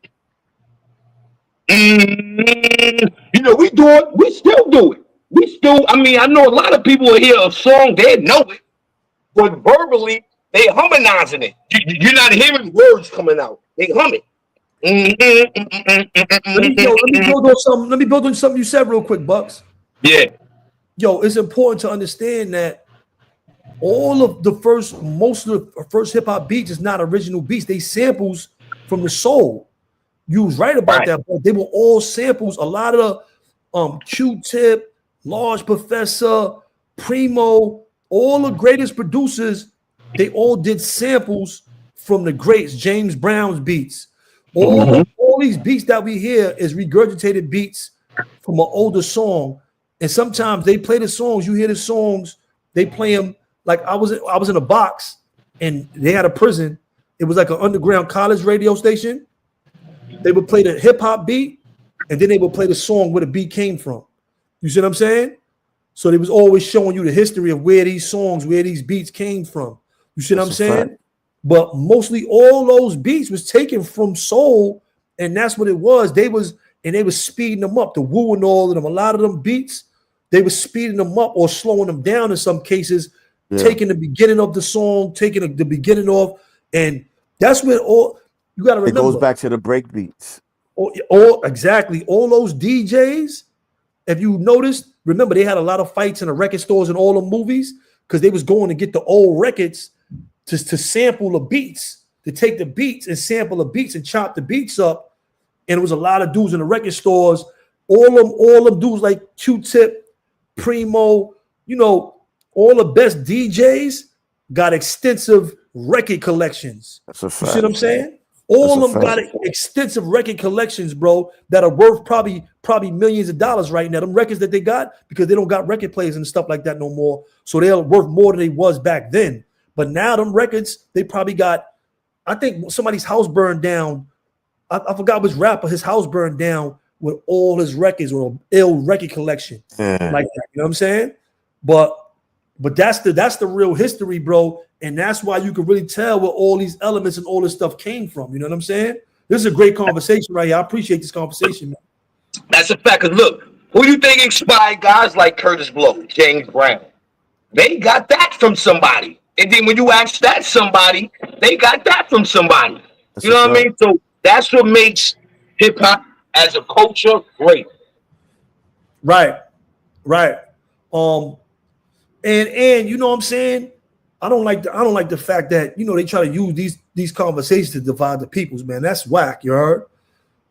We still do it. I know a lot of people will hear a song, they know it, but verbally, they harmonizing it. You're not hearing words coming out. They hum it. Let me build on something you said real quick, Bucks. Yeah. Yo, it's important to understand that most of the first hip hop beats is not original beats. They samples from the soul. You was right about that, but they were all samples. A lot of the Q-Tip, Large Professor, Primo, all the greatest producers, they all did samples from the greats, James Brown's beats. All these beats that we hear is regurgitated beats from an older song. And sometimes they play the songs, you hear the songs, they play them like I was in a box and they had a prison. It was like an underground college radio station. They would play the hip hop beat and then they would play the song where the beat came from. You see what I'm saying? So they was always showing you the history of where these beats came from. You see what I'm saying? Fact. But mostly all those beats was taken from soul, and that's what it was. They was speeding them up, the woo and all of them. A lot of them beats, they were speeding them up or slowing them down in some cases, taking the beginning of the song, taking the beginning off, and that's where all you got to remember. It goes back to the break beats. Exactly. All those DJs, if you noticed, remember they had a lot of fights in the record stores and all the movies because they was going to get the old records to sample the beats, to take the beats and sample the beats and chop the beats up. And it was a lot of dudes in the record stores. All them dudes like Q-Tip, Primo, all the best DJs got extensive record collections. That's a fact. You see what I'm saying? All of them got extensive record collections, bro, that are worth probably millions of dollars right now. Them records that they got, because they don't got record players and stuff like that no more. So they're worth more than they was back then. But now them records, they probably got, I think somebody's house burned down. I forgot which rapper, his house burned down with all his records or an ill record collection like that. You know what I'm saying? But that's the real history, bro. And that's why you can really tell where all these elements and all this stuff came from. You know what I'm saying? This is a great conversation right here. I appreciate this conversation, man. That's a fact. Cause look, who do you think inspired guys like Curtis Blow, James Brown? They got that from somebody. And then when you ask that somebody, they got that from somebody. You know what I mean? So that's what makes hip hop as a culture great. Right. And you know what I'm saying? I don't like the fact that they try to use these conversations to divide the peoples, man. That's whack, you heard?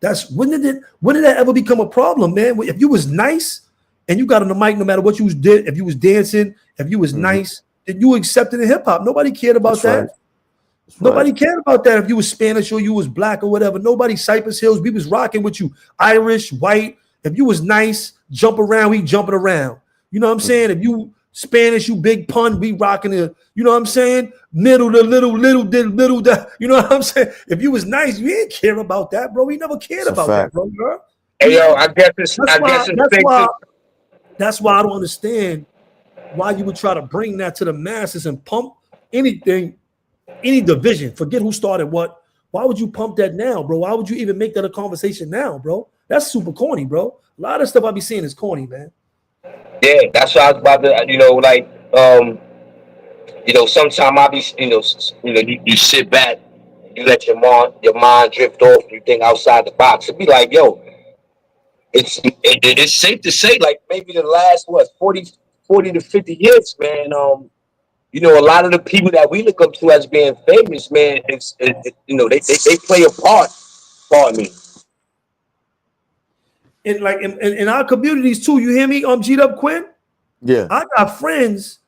That's when did that ever become a problem, man? If you was nice and you got on the mic, no matter what you did, if you was dancing, if you was nice, then you accepted in hip hop. Nobody cared about that. Nobody cared about that if you was Spanish or you was black or whatever. Nobody, Cypress Hills, we was rocking with you. Irish, white. If you was nice, jump around, we jumping around. You know what I'm saying? If you Spanish, you big pun, we rocking it. You know what I'm saying? Middle, the little, you know what I'm saying? If you was nice, we didn't care about that, bro. We never cared about that, bro. Hey, yo, I guess it's that's why I don't understand why you would try to bring that to the masses and pump anything, any division. Forget who started what. Why would you pump that now, bro? Why would you even make that a conversation now, bro? That's super corny, bro. A lot of stuff I be seeing is corny, man. Yeah, that's what I was about to, sometimes I be, you sit back, you let your mind drift off, you think outside the box. It'd be like, yo, it's safe to say, like maybe the last 40 to 50 years, man. A lot of the people that we look up to as being famous, man, they play a part. Pardon me. In our communities too, you hear me? G'd up, Quinn. Yeah, I got friends.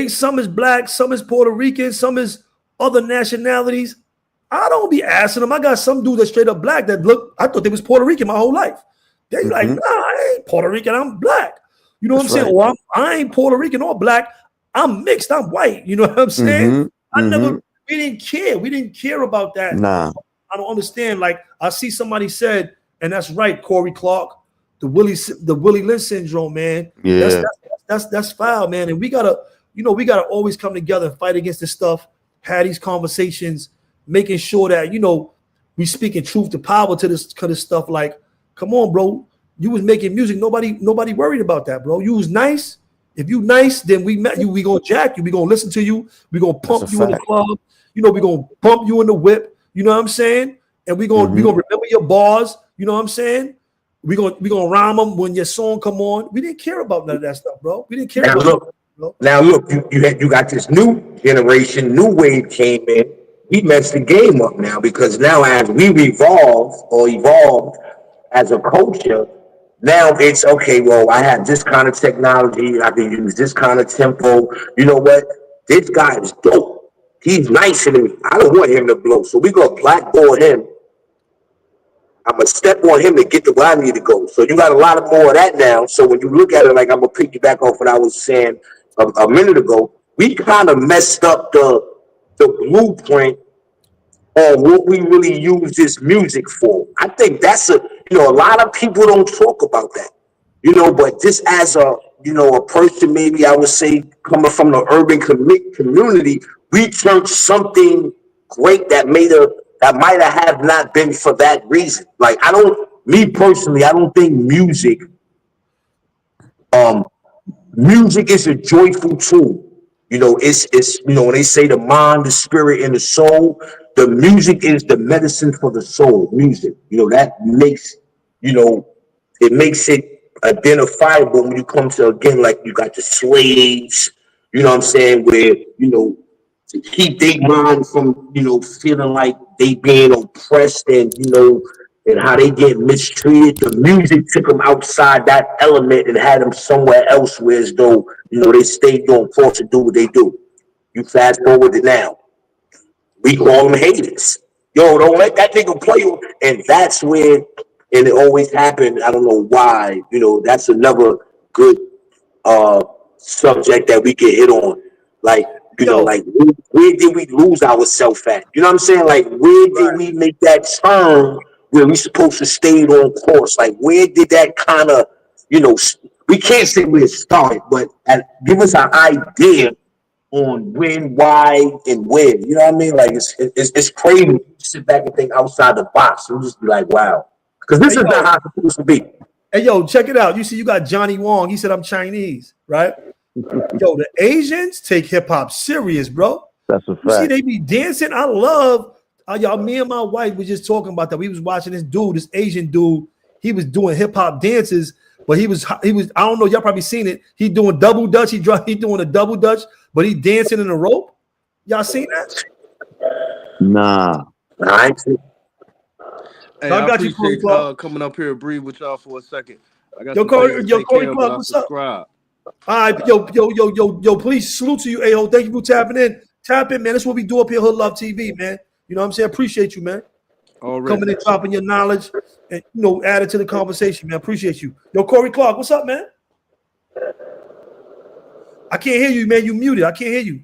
Some is black, some is Puerto Rican, some is other nationalities. I don't be asking them. I got some dude that's straight up black that I thought they was Puerto Rican my whole life. They like, nah, I ain't Puerto Rican, I'm black. You know what I'm saying? Or I ain't Puerto Rican or black. I'm mixed, I'm white. You know what I'm saying? We didn't care. We didn't care about that. Nah. I don't understand. Like, I see somebody said, and that's right, Corey Clark, the Willie Lynch syndrome, man. Yeah. That's foul, man. And we gotta always come together and fight against this stuff, have these conversations, making sure that, we speaking truth to power to this kind of stuff. Like, come on, bro. You was making music. Nobody worried about that, bro. You was nice. If you nice, then we met you. We gonna jack you. We gonna listen to you. We gonna pump you in the club. We gonna pump you in the whip. You know what I'm saying? And we gonna remember your bars. You know what I'm saying? We gonna rhyme them when your song come on. We didn't care about none of that stuff, bro. We didn't care about that. Now look, you got this new generation, new wave came in. We messed the game up now, because now as we evolved as a culture, now it's okay. Well, I have this kind of technology. I can use this kind of tempo. You know what? This guy is dope. He's nicer than me. I don't want him to blow, so we gonna blackboard him. I'm gonna step on him to get to where I need to go. So you got a lot more of that now. So when you look at it, like, I'm gonna piggyback off what I was saying a minute ago, we kind of messed up the blueprint on what we really use this music for. I think that's a lot of people don't talk about that, but just as a person, maybe I would say coming from the urban community, we turned something great that might have not been for that reason. Like, me personally, I don't think music is a joyful tool. It's when they say the mind, the spirit, and the soul, the music is the medicine for the soul. Music, that makes, it makes it identifiable when you come to, again, like, you got the slaves, you know what I'm saying, where, to keep their mind from, feeling like they being oppressed and, and how they get mistreated. The music took them outside that element and had them somewhere else, where as though, they stayed on course to do what they do. You fast forward to now, we call them haters. Yo, don't let that nigga play you. And that's where, and it always happened. I don't know why. That's another good subject that we can hit on. Like, like, where did we lose ourselves at? You know what I'm saying? Like, where did we make that turn where we supposed to stay on course? Like, where did that kind of, we can't say where it started, but give us an idea on when, why, and when. You know what I mean? Like, it's crazy to sit back and think outside the box. You just be like, wow. Because this is not how it's supposed to be. Hey, yo, check it out. You see, you got Johnny Wong. He said, I'm Chinese, right? Yo, the Asians take hip hop serious, bro. That's a fact. You see, they be dancing. I love y'all. Me and my wife was just talking about that. We was watching this Asian dude. He was doing hip hop dances, but he was. I don't know. Y'all probably seen it. He doing double dutch. He doing a double dutch, but he dancing in a rope. Y'all seen that? Nah. Hey, I I got you, Corey appreciate Clark. coming up here and breathe with y'all for a second. I got Yo, some things to take Corey care of, Clark, but I what's up? subscribe. All right, yo, please salute to you, A-Ho. Thank you for tapping in. Tap in, man. That's what we do up here, Hood Love TV, man. You know what I'm saying? Appreciate you, man. Already. Coming in, dropping your knowledge, and add it to the conversation, man. Appreciate you. Yo, Corey Clark, what's up, man? I can't hear you, man. You muted. I can't hear you.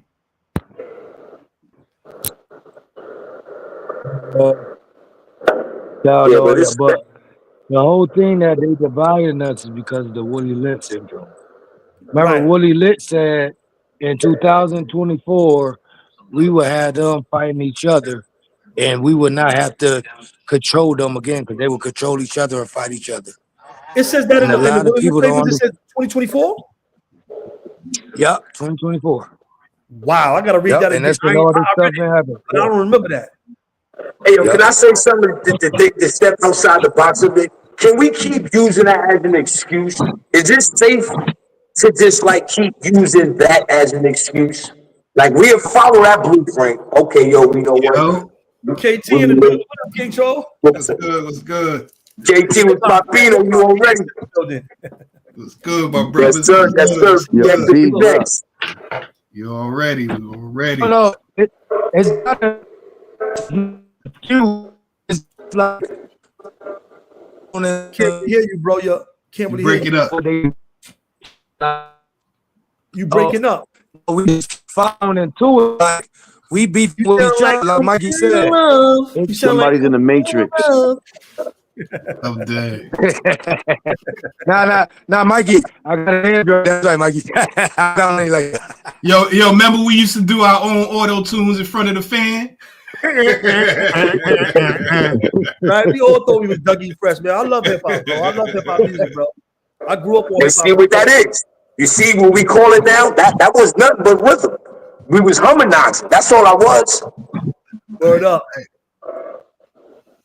But the whole thing that they dividing us is because of the Willie Lynch syndrome. Remember, Right. Willie Lynch said in 2024 we would have them fighting each other, and we would not have to control them again because they would control each other and fight each other. It says that in And a the lot of people don't papers. It says 2024. Yep, 2024. Wow, I gotta read Yep, that and again. that's when all this stuff been happening. But I don't remember that. Hey, yo, can I say something to step outside the box a bit? Can we keep using that as an excuse? Is it safe to just like keep using that as an excuse? Like we'll follow that blueprint. Okay, yo, we know what. Yo, KT in the building. What up, King Troll? what's good? What's good? JT with Papino, you already. What's good, my brothers? Yes, sir. Yes, sir. What's Yo, Yes, B, sir. Next. You already, we already. No, it's not a you. It's like Can't hear you, bro. You can't really break hear it up. you. Breaking up. We found into it like we beef with each other, like Mikey said. Somebody's in the Matrix. I'm dead. Nah, Mikey. I got an Android. That's right, Mikey. I got it like that. Yo, remember we used to do our own auto tunes in front of the fan? Right? We all thought we was Dougie Fresh, man. I love hip hop, bro. I love hip hop music, bro. I grew up on You hip see hop. what that is? You see what we call it now? That was nothing but rhythm. We was harmonizing. That's all I was. Word up.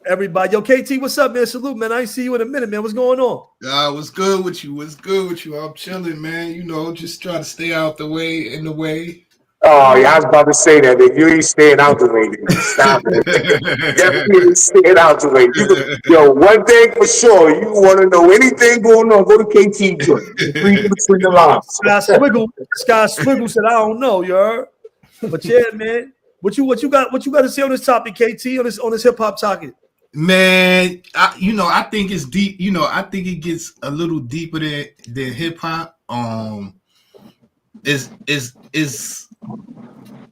Everybody. Yo, KT, what's up, man? Salute, man. I ain't see you in a minute, man. What's going on? What's good with you? What's good with you? I'm chilling, man. You know, just trying to stay out the way, in the way. Oh, yeah, I was about to say that. If you ain't staying out the way, then stop it. Definitely staying out the way. Yo, one thing for sure, you want to know anything going on, go to KT joint. Read between the lines. Sky Swiggle said, I don't know, you heard? But yeah, man. What you got to say on this topic, KT, on this hip hop topic? Man, I think it's deep. I think it gets a little deeper than hip hop.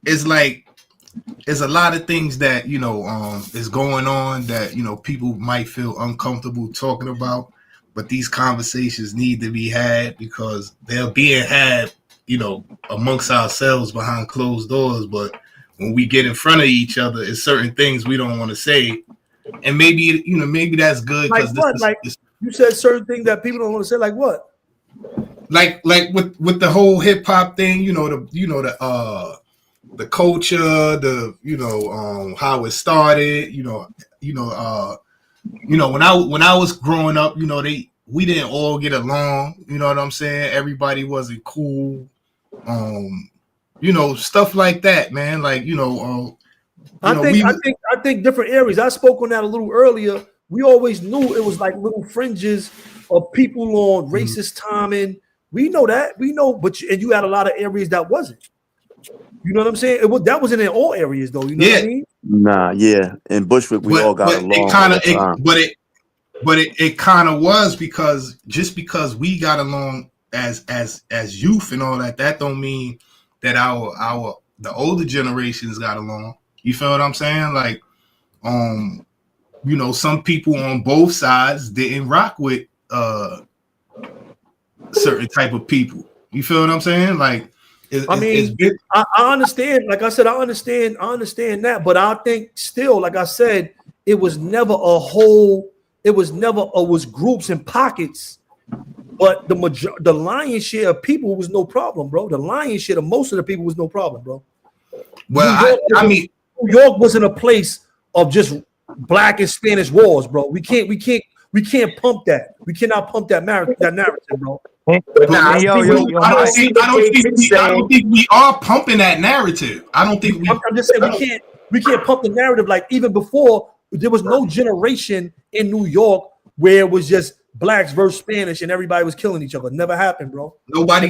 It's like there's a lot of things that is going on that people might feel uncomfortable talking about, but these conversations need to be had because they're being had amongst ourselves behind closed doors. But when we get in front of each other, it's certain things we don't want to say, and maybe that's good because you said certain things that people don't want to say. Like what? Like with the whole hip hop thing, the culture, how it started, when I was growing up, we didn't all get along, you know what I'm saying? Everybody wasn't cool. Stuff like that, man. Like, I think different areas. I spoke on that a little earlier. We always knew it was like little fringes of people on racist timing. We know that. We know, and you had a lot of areas that wasn't. You know what I'm saying? That wasn't in all areas, though. You know what I mean? Nah, yeah. In Bushwick, we all got along. It kind of was because we got along as youth and all that. That don't mean that the older generations got along. You feel what I'm saying? Like, some people on both sides didn't rock with certain type of people. You feel what I'm saying? Like, I understand. Like I said, I understand that, but I think still, like I said, it was never a whole. It was never was groups and pockets, but the lion's share of people was no problem, bro. The lion's share of most of the people was no problem, bro. Well, New York wasn't a place of just black and Spanish wars, bro. We can't pump that. We cannot pump that narrative, bro. I don't think we are pumping that narrative. I don't think I'm just saying we can't pump the narrative like even before there was no generation in New York where it was just blacks versus Spanish and everybody was killing each other. It never happened, bro. Nobody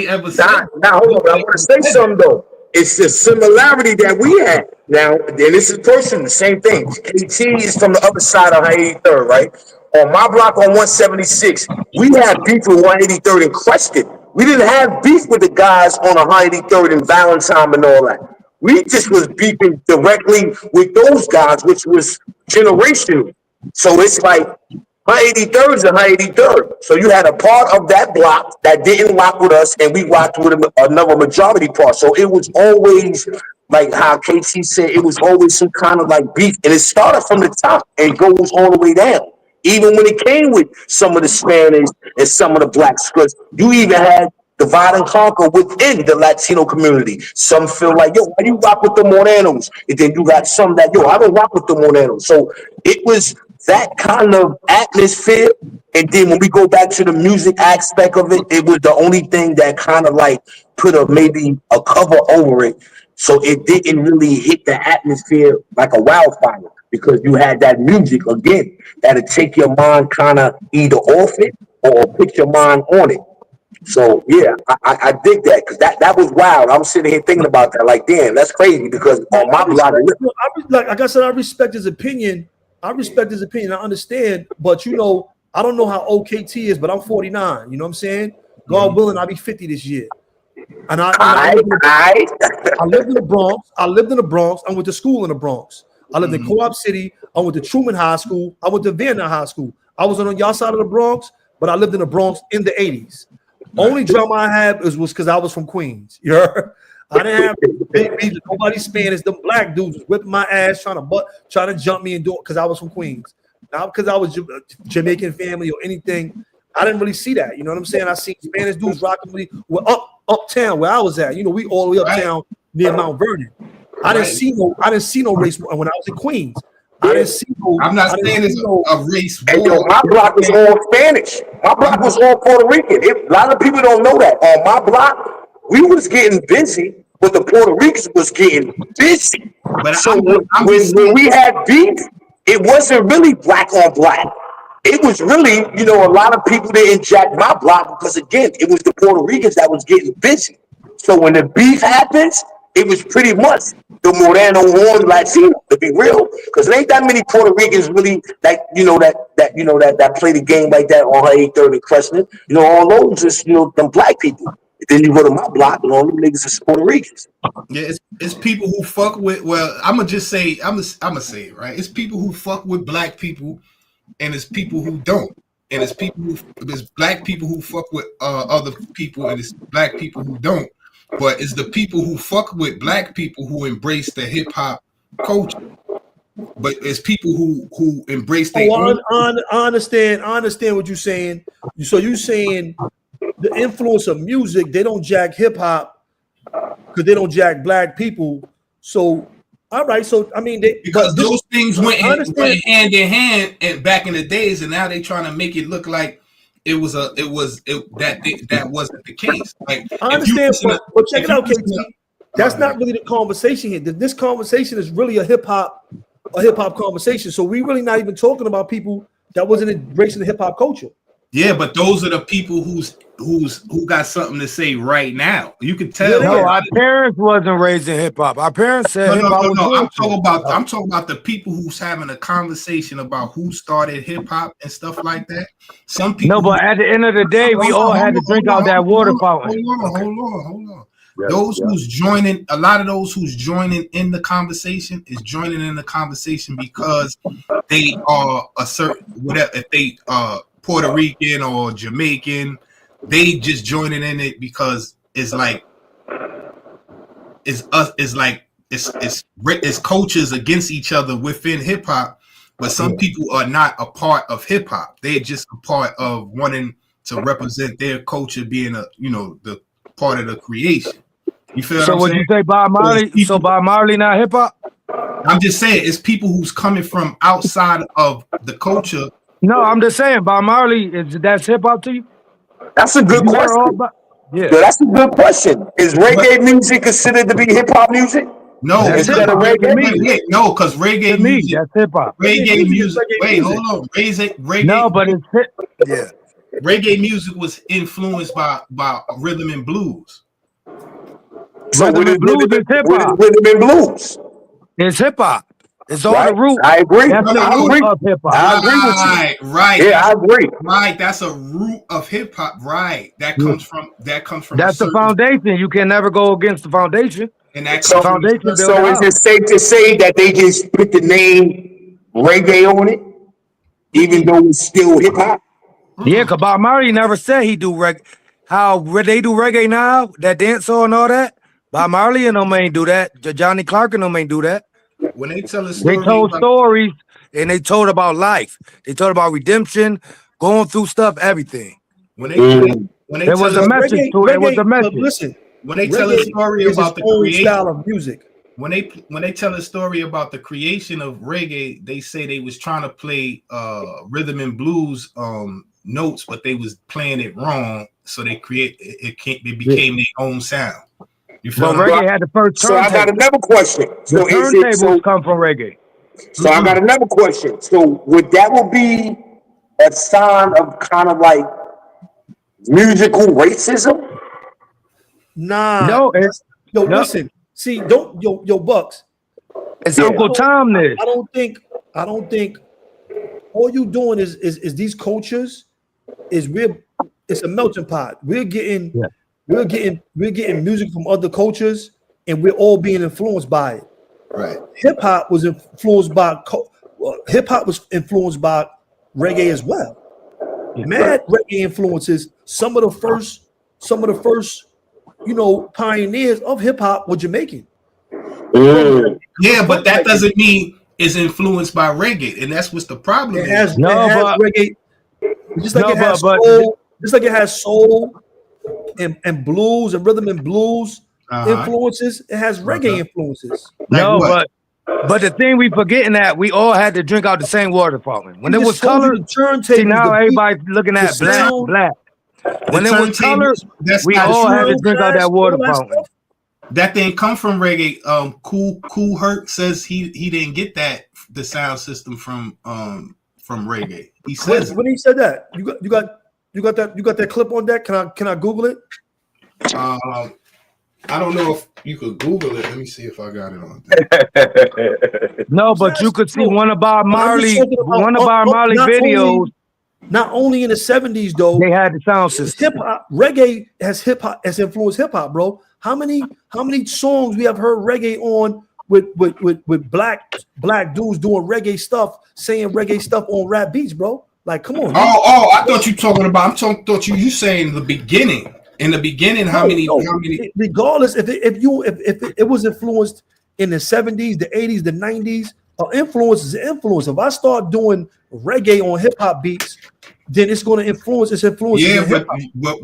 ever said. Now, hold on. I want to say something though. It's the similarity that we had. Now, and this is personal, the same thing. KT is from the other side of 183rd, right? On my block on 176, we had beef with 183rd and Creston. We didn't have beef with the guys on 183rd and Valentine and all that. We just was beefing directly with those guys, which was generational. So it's like 183rd is 183rd. So you had a part of that block that didn't rock with us, and we rocked with another majority part. So it was always like how KT said, it was always some kind of like beef, and it started from the top and goes all the way down. Even when it came with some of the Spanish and some of the blacks, because you even had divide and conquer within the Latino community. Some feel like, yo, why you rock with the Morenos? And then you got some that, yo, I don't rock with the Morenos. So it was that kind of atmosphere. And then when we go back to the music aspect of it, it was the only thing that kind of like put maybe a cover over it. So it didn't really hit the atmosphere like a wildfire, because you had that music again that'll take your mind kind of either off it or put your mind on it. So yeah, I dig that, because that was wild. I'm sitting here thinking about that, like, damn, that's crazy. Because on my block, like I said, I respect his opinion. I understand, but I don't know how old KT is, but I'm 49. You know what I'm saying? God willing, I'll be 50 this year. And I lived in the Bronx. I went to school in the Bronx. I lived in Co-op City. I went to Truman High School. I went to Vanderbilt High School. I was on y'all side of the Bronx, but I lived in the Bronx in the 80s. Only drama I had was because I was from Queens. You heard? I didn't have big beef. Nobody Spanish. Them black dudes was whipping my ass, trying to jump me and do it because I was from Queens. Not because I was Jamaican family or anything. I didn't really see that. You know what I'm saying? I seen Spanish dudes rocking me uptown where I was at. We all the way uptown near Mount Vernon. I didn't see no race when I was in Queens. I didn't see no. I'm not saying it's a race war. Hey, yo, my block was all Spanish. My block was all Puerto Rican. A lot of people don't know that. On my block, we was getting busy, but the Puerto Ricans was getting busy. But so when we had beef, it wasn't really black on black. It was really, a lot of people didn't jack my block because, again, it was the Puerto Ricans that was getting busy. So when the beef happens, it was pretty much the Moreno horn Latino, to be real, because there ain't that many Puerto Ricans really that play the game like that on 830 and Crescent. All those is them black people. Then you go to my block and all them niggas is Puerto Ricans. Yeah, it's people who fuck with. Well, I'm gonna say it right. It's people who fuck with black people, and it's people who don't. And it's black people who fuck with other people, and it's black people who don't. But it's the people who fuck with black people who embrace the hip hop culture. But it's people who embrace the. I understand what you're saying. So you're saying the influence of music, they don't jack hip hop because they don't jack black people. So all right, so I mean, because those things went hand in hand and back in the days, and now they trying to make it look like that wasn't the case. Like, I understand, but check it out, KT. That's not really the conversation here. This conversation is really a hip hop conversation. So we really not even talking about people that wasn't embracing the hip hop culture. Yeah, but those are the people who got something to say right now. You can tell. No, our parents wasn't raised in hip hop. Our parents said hip hop. No. I'm talking about the people who's having a conversation about who started hip hop and stuff like that. Some people. No, but at the end of the day, we all had to drink out that water fountain. Hold on. Who's joining, a lot of those who's joining in the conversation is joining in the conversation because they are a certain whatever. If they Puerto Rican or Jamaican, they just joining in it because it's cultures against each other within hip hop. But some people are not a part of hip hop. They're just a part of wanting to represent their culture, being the part of the creation. You feel? So would you say Bob Marley? So Bob Marley not hip hop? I'm just saying it's people who's coming from outside of the culture. No, I'm just saying Bob Marley that's hip hop to you? That's a good question. Yeah, that's a good question. Is reggae music considered to be hip hop music? No, That's instead of hip-hop to reggae. me. no, because reggae To me, music, that's hip-hop. reggae music. Reggae Wait, music. hold on. Reggae, No, but it's Yeah. reggae music was influenced by rhythm and blues. So rhythm and blues is hip-hop. rhythm and blues, It's hip-hop. It's all the right? root. I agree. That's the I root agree. of hip-hop. I agree with you. Right. Yeah, I agree. Right. That's a root of hip hop. Right. That comes from a That's the certain, foundation. You can never go against the foundation. and that The So, comes from a foundation certain. built the so is it house. safe to say that they just put the name reggae on it, even though it's still hip hop? Yeah, because Bob Marley never said he do reggae. How they do reggae now, that dancehall and all that. Bob Marley and them ain't do that. Johnny Clark and them ain't do that. When they tell a They story told about stories and they told about life. They told about redemption, going through stuff, everything. when Mm. they There was tell a us message to it. It was a But message. listen, when they tell a reggae story is its about the own creation, style of music. when they tell a story about the creation of reggae, they say they was trying to play rhythm and blues notes, but they was playing it wrong, so they became their own sound. You feel Well, what I'm reggae had the first So I got turntable. another question. The So is it turntables come from reggae. so I got another question. So would be a sign of kind of like musical racism? Nah, No, it's yo, no, listen. See, don't yo Bucks. it's Yeah. Uncle Tom this. I don't think all you doing is these cultures is it's a melting pot. Yeah. We're getting music from other cultures and we're all being influenced by it. right? Hip hop was influenced by reggae as well. Mad reggae influences. Some of the first pioneers of hip hop were Jamaican. Mm. Yeah, but that Reggae. doesn't mean it's influenced by reggae, and that's what's the problem. It has No, but reggae, just like no, it has but soul, just like it has soul and blues and rhythm and blues influences. It has reggae influences. Like no, what? but the thing we forgetting that we all had to drink out the same water fountain. When We it just was told you colored, the turntables, see now the beat, everybody's looking the at black, sound, black. When The it was colored, turntables, that's we not all true. had to drill, drink out bass, that water all that fountain. stuff. That didn't come from reggae. Cool Herc says he didn't get the sound system from reggae. He says When he said that, you got that clip on that? Can I Google it? I don't know if you could Google it. Let me see if I got it on. No, but you could see one of Bob Marley videos. Not only in the 70s though, They had the sound system. hip hop, reggae has influenced hip hop, bro. How many songs we have heard reggae on with black dudes doing reggae stuff, saying reggae stuff on rap beats, bro? Like, come on. I thought you talking about. Thought you saying the beginning. In the beginning, how many? Regardless, if it was influenced in the 70s, the 80s, the 90s, influence is influence. If I start doing reggae on hip hop beats, then it's going to influence. It's influences. Yeah,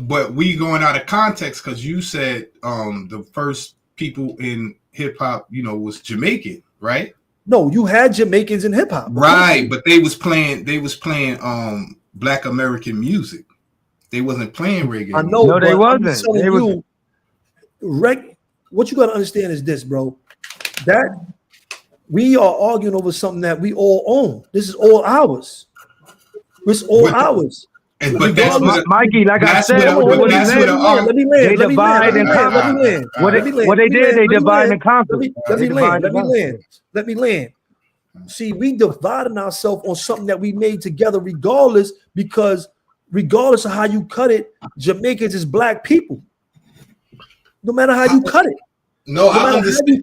but we going out of context because you said the first people in hip hop, was Jamaican, right? No, you had Jamaicans in hip hop, right? But they was playing Black American music. They wasn't playing reggae. I know, no, they wasn't. What you got to understand is this, bro. That we are arguing over something that we all own. This is all ours. It's all ours. But that's what, Mikey, like I said, let me land. They divide and conquer. What they did, they divide and conquer. Let me land. See, we dividing ourselves on something that we made together, regardless of how you cut it. Jamaicans is black people. No matter how you cut it. I understand.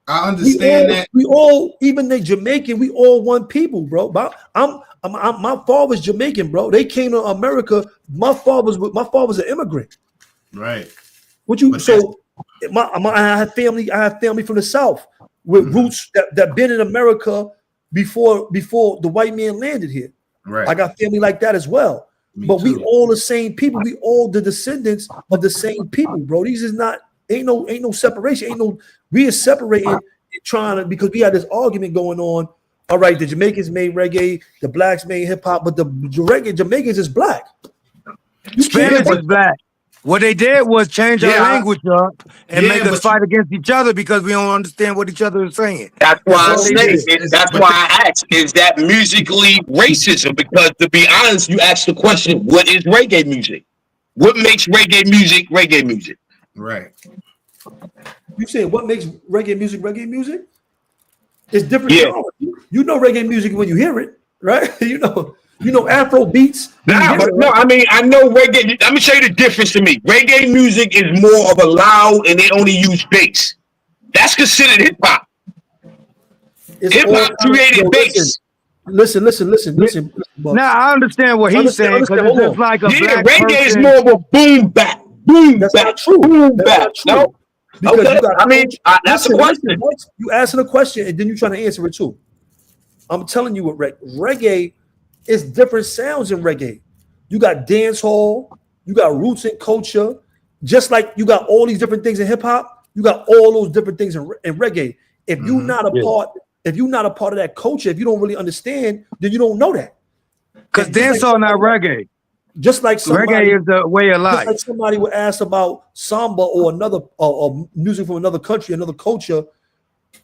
I understand that. We all, even the Jamaican, we all one people, bro. My father's Jamaican, bro. They came to America. My father's an immigrant. Right. I have family from the South with roots that been in America before the white man landed here. Right. I got family like that as well. Me but too. We all the same people. We all the descendants of the same people, bro. These is not ain't no separation. We are separating because we had this argument going on. All right, the Jamaicans made reggae, the blacks made hip hop, but the Jamaicans is black. Spanish is black. What they did was change our language up and make us but fight against each other because we don't understand what each other is saying. That's why I all they say did. that's why I asked, is that musically racism? Because to be honest, you asked the question, what is reggae music? What makes reggae music reggae music? Right. You saying what makes reggae music reggae music? It's different Yeah. genres. You know reggae music when you hear it, right? you know Afro beats. Nah, but no, I mean, I know reggae. Let me show you the difference to me. Reggae music is more of a loud and they only use bass. That's considered hip hop. Hip hop created bass. Listen. Now I understand what he's saying because it's just like a Yeah, black reggae is person. more of a boom bap. Boom That's bap. not true. Boom That's bap. not true. No. Because Okay. you got I mean, that's a question. Once you asking a question and then you trying to answer it too. I'm telling you what reggae is different sounds in reggae. You got dance hall, you got roots and culture, just like you got all these different things in hip hop. You got all those different things in reggae. If you're not a part, if you're not a part of that culture, if you don't really understand, then you don't know that. Because dancehall not reggae. Just like somebody, reggae is the way of life. just like somebody would ask about samba or another or music from another country, another culture.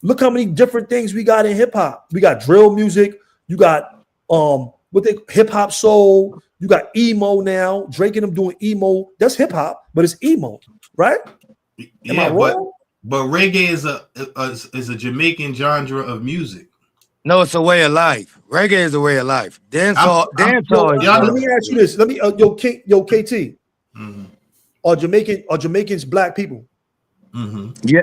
Look how many different things we got in hip hop. We got drill music. You got what they hip hop soul. You got emo now. Drake and them doing emo. That's hip hop, but it's emo, right? Am I wrong? But reggae is a Jamaican genre of music. No, it's a way of life. Reggae is a way of life. Dancehall. Let me ask you this. Let me KT. Mm-hmm. Are Jamaicans black people? Mm-hmm. Yeah.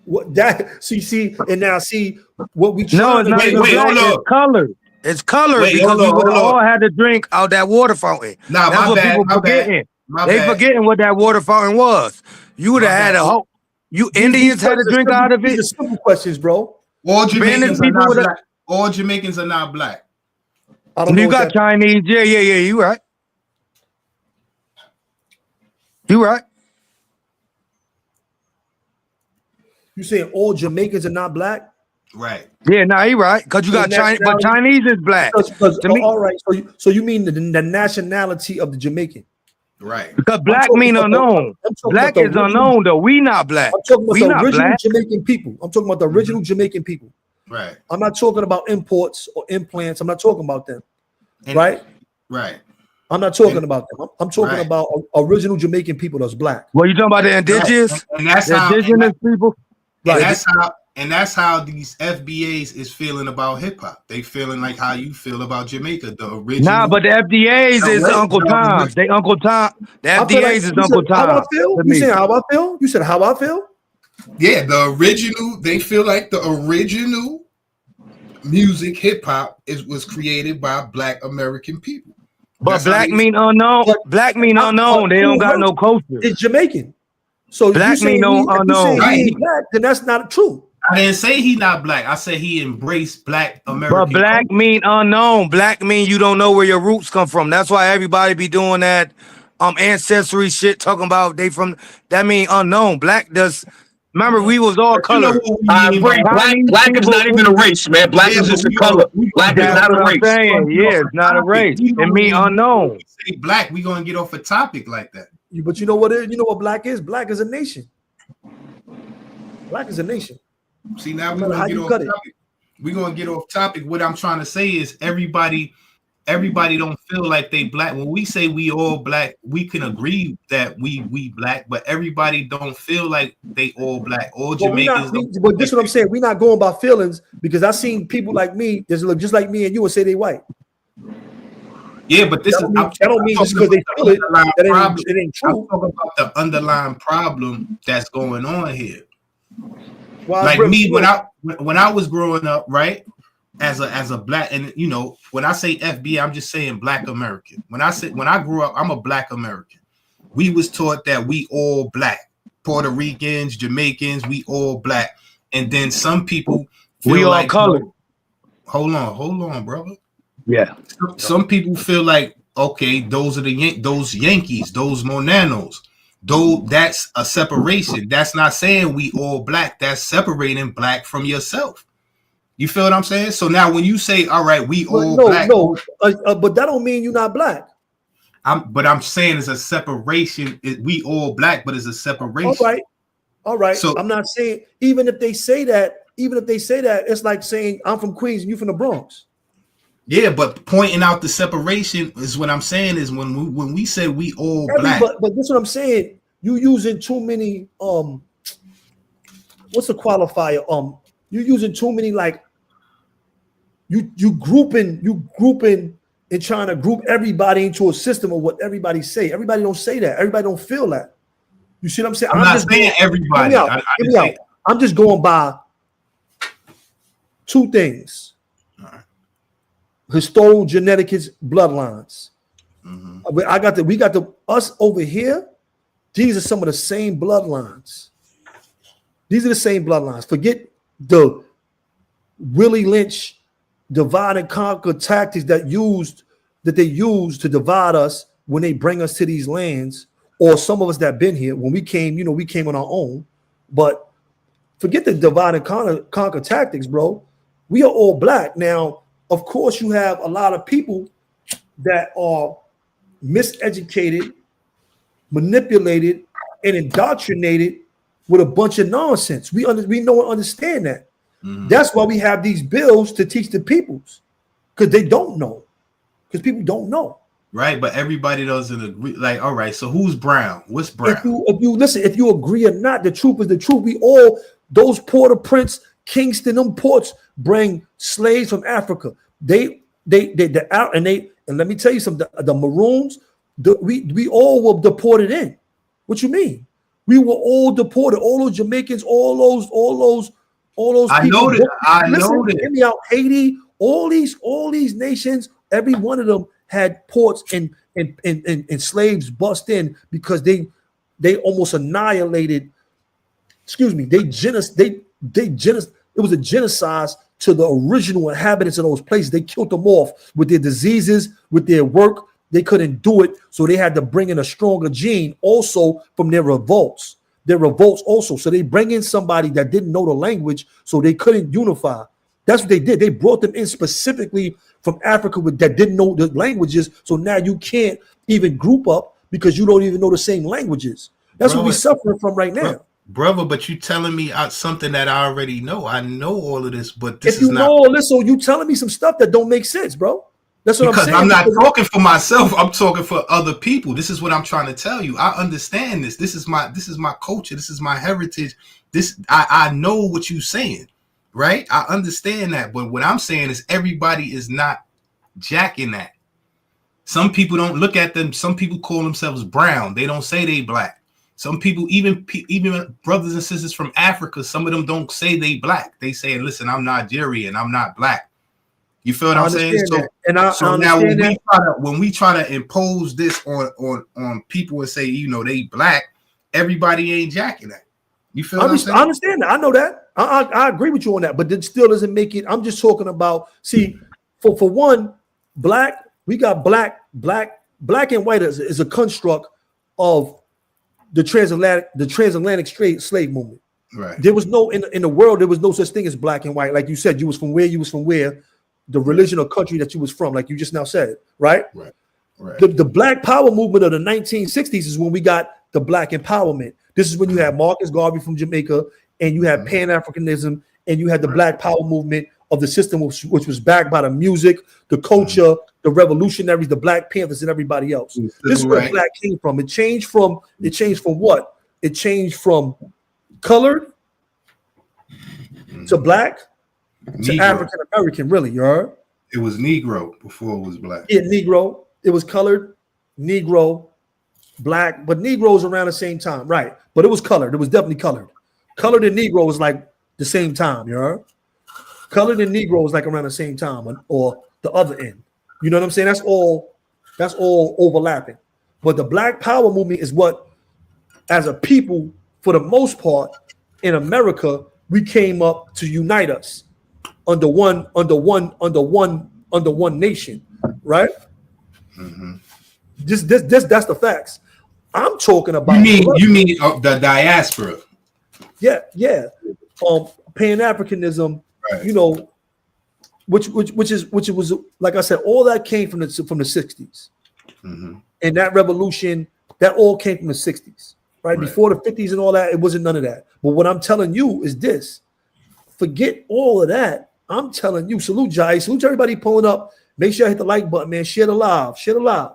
What that see and now see what we no, it's not even black. It's colored. It's colored because we would all had to drink out that water fountain. Nah, that's what people forgetting. They forgetting what that water fountain was. You would have had a whole. You Indians had to drink out of it. These are simple questions, bro. All Jamaicans are not black. All Jamaicans are not black. You got Chinese. Yeah. You right. You right. You saying all Jamaicans are not black? Right. Yeah, nah, he right. Because you got Chinese, but Chinese is black. All right. So you mean the nationality of the Jamaican? Right. Because black mean unknown. Black is unknown, though. We not black. I'm talking about the original Jamaican people. I'm talking about the original Jamaican people. Right. I'm not talking about imports or implants. I'm not talking about them. Right. I'm not talking about them. I'm talking about original Jamaican people that's black. Well, you talking about the indigenous? And that's the indigenous people? And that's how these FBAs is feeling about hip hop. They feeling like how you feel about Jamaica, the original. Nah, but the FDAs is Uncle Tom. They Uncle Tom. The FDAs is Uncle Tom. How I feel? You said how I feel? You said how I feel? Yeah, the original. They feel like the original music, hip hop, was created by Black American people. But that's black mean unknown. Black mean unknown. They don't got no culture. It's Jamaican. So black mean no unknown. Black, then that's not true. I didn't say he not black. I said he embraced Black American. But black culture. Mean unknown. Black mean you don't know where your roots come from. That's why everybody be doing that ancestry shit, talking about they from. That mean unknown. Black does. Remember, we was all colored. Black is not even a race, man. Black is just a color. Black is not a race. Yeah, it's not a race. It mean unknown. Say black, we gonna get off a topic like that. But you know what? You know what black is? Black is a nation. Black is a nation. See, now we're gonna get off topic. We're gonna get off topic. What I'm trying to say is everybody don't feel like they black. When we say we all black, we can agree that we black, but everybody don't feel like they all black. All Jamaicans. But this is what I'm saying. We're not going by feelings because I seen people like me that look just like me and you and say they white. Yeah, but this that don't mean just because they feel it, it ain't true. I'm talking about the underlying problem that's going on here. Well, like me, when I was growing up, right, as a black, and you know, when I say FB, I'm just saying Black American. When I grew up, I'm a Black American. We was taught that we all black, Puerto Ricans, Jamaicans, we all black, and then some people feel we all like colored. Hold on, brother. Yeah. Some people feel like, okay, those are those Yankees, those Monanos. Though that's a separation. That's not saying we all black. That's separating black from yourself. You feel what I'm saying? So now when you say, all right, we all black. No, but that don't mean you're not black. I'm saying it's a separation. We all black, but it's a separation. All right. So I'm not saying even if they say that, it's like saying I'm from Queens and you from the Bronx. yeah, but pointing out the separation is what I'm saying is when we say we all black. But that's what I'm saying. You using too many what's the qualifier? You using too many like you grouping and trying to group everybody into a system of what everybody say. Everybody don't say that. Everybody don't feel that. You see what I'm saying? I'm not saying everybody. Hear me out. I'm just going by two things. Right. Historical genetics bloodlines. Mm-hmm. We got the us over here. These are some of the same bloodlines. These are the same bloodlines. Forget the Willie Lynch divide and conquer tactics that they use to divide us when they bring us to these lands, or some of us that been here. When we came, we came on our own. But forget the divide and conquer tactics, bro. We are all black. Now, of course, you have a lot of people that are miseducated, manipulated, and indoctrinated with a bunch of nonsense. We know and understand that. Mm-hmm. That's why we have these bills to teach the peoples, because they don't know. Because people don't know. Right, but everybody doesn't agree. Like, all right, so who's brown? What's brown? If you agree or not, the truth is the truth. We all, those Port-au-Prince, Kingston, them ports bring slaves from Africa. They're out, and let me tell you something. The Maroons, we all were deported in. What you mean? We were all deported. All those Jamaicans, all those people. I know that. Hear me out. Haiti, all these nations, every one of them had ports and slaves bust in because they almost annihilated. Excuse me. It was a genocide to the original inhabitants of those places. They killed them off with their diseases, with their work. They couldn't do it, so they had to bring in a stronger gene also from their revolts. Also. So they bring in somebody that didn't know the language, so they couldn't unify. That's what they did. They brought them in specifically from Africa that didn't know the languages. So now you can't even group up because you don't even know the same languages. That's what we're suffering from right now. Brother, but you telling me something that I already know. I know all of this, but this if you know all this, so you telling me some stuff that don't make sense, bro. That's what because I'm saying. I'm not talking for myself. I'm talking for other people. This is what I'm trying to tell you. I understand this. This is my culture. This is my heritage. I know what you're saying, right? I understand that. But what I'm saying is everybody is not jacking that. Some people don't look at them. Some people call themselves brown. They don't say they black. Some people, even brothers and sisters from Africa, some of them don't say they black. They say, listen, I'm Nigerian. I'm not black. You feel what I'm saying? So, I now when we try to impose this on people and say, they black, everybody ain't jacking that. You feel what I'm saying? I understand that. I know that. I agree with you on that, but it still doesn't make it. I'm just talking about, see, for one, black, we got black and white is a construct of the transatlantic slave movement. Right. There was no in the world, there was no such thing as black and white. Like you said, you was from where, the religion or country that you was from, like you just now said, right? Right. The Black Power movement of the 1960s is when we got the Black empowerment. This is when you had Marcus Garvey from Jamaica, and you had Pan-Africanism, and you had the Black Power movement of the system, which was backed by the music, the culture, the revolutionaries, the Black Panthers, and everybody else. This is where black came from. It changed from what? It changed from colored to black to African American, really, you heard? It was Negro before it was black. Yeah, Negro. It was colored, Negro, black, but Negroes around the same time, right? But it was colored. It was definitely colored. Colored and Negro was like the same time, you heard? Colored and Negro was like around the same time, or the other end. You know what I'm saying? That's all overlapping. But the Black Power movement is what, as a people, for the most part, in America, we came up to unite us under one nation, right? Mm-hmm. That's the facts. I'm talking about. You mean the diaspora? Yeah. Pan-Africanism, right. Which was, like I said, all that came from the 60s. And that revolution, that all came from the 60s, right? Before the 50s and all that, it wasn't none of that. But what I'm telling you is this. Forget all of that. I'm telling you, salute Jai, salute everybody pulling up. Make sure I hit the like button, man. Share the live. Share the live.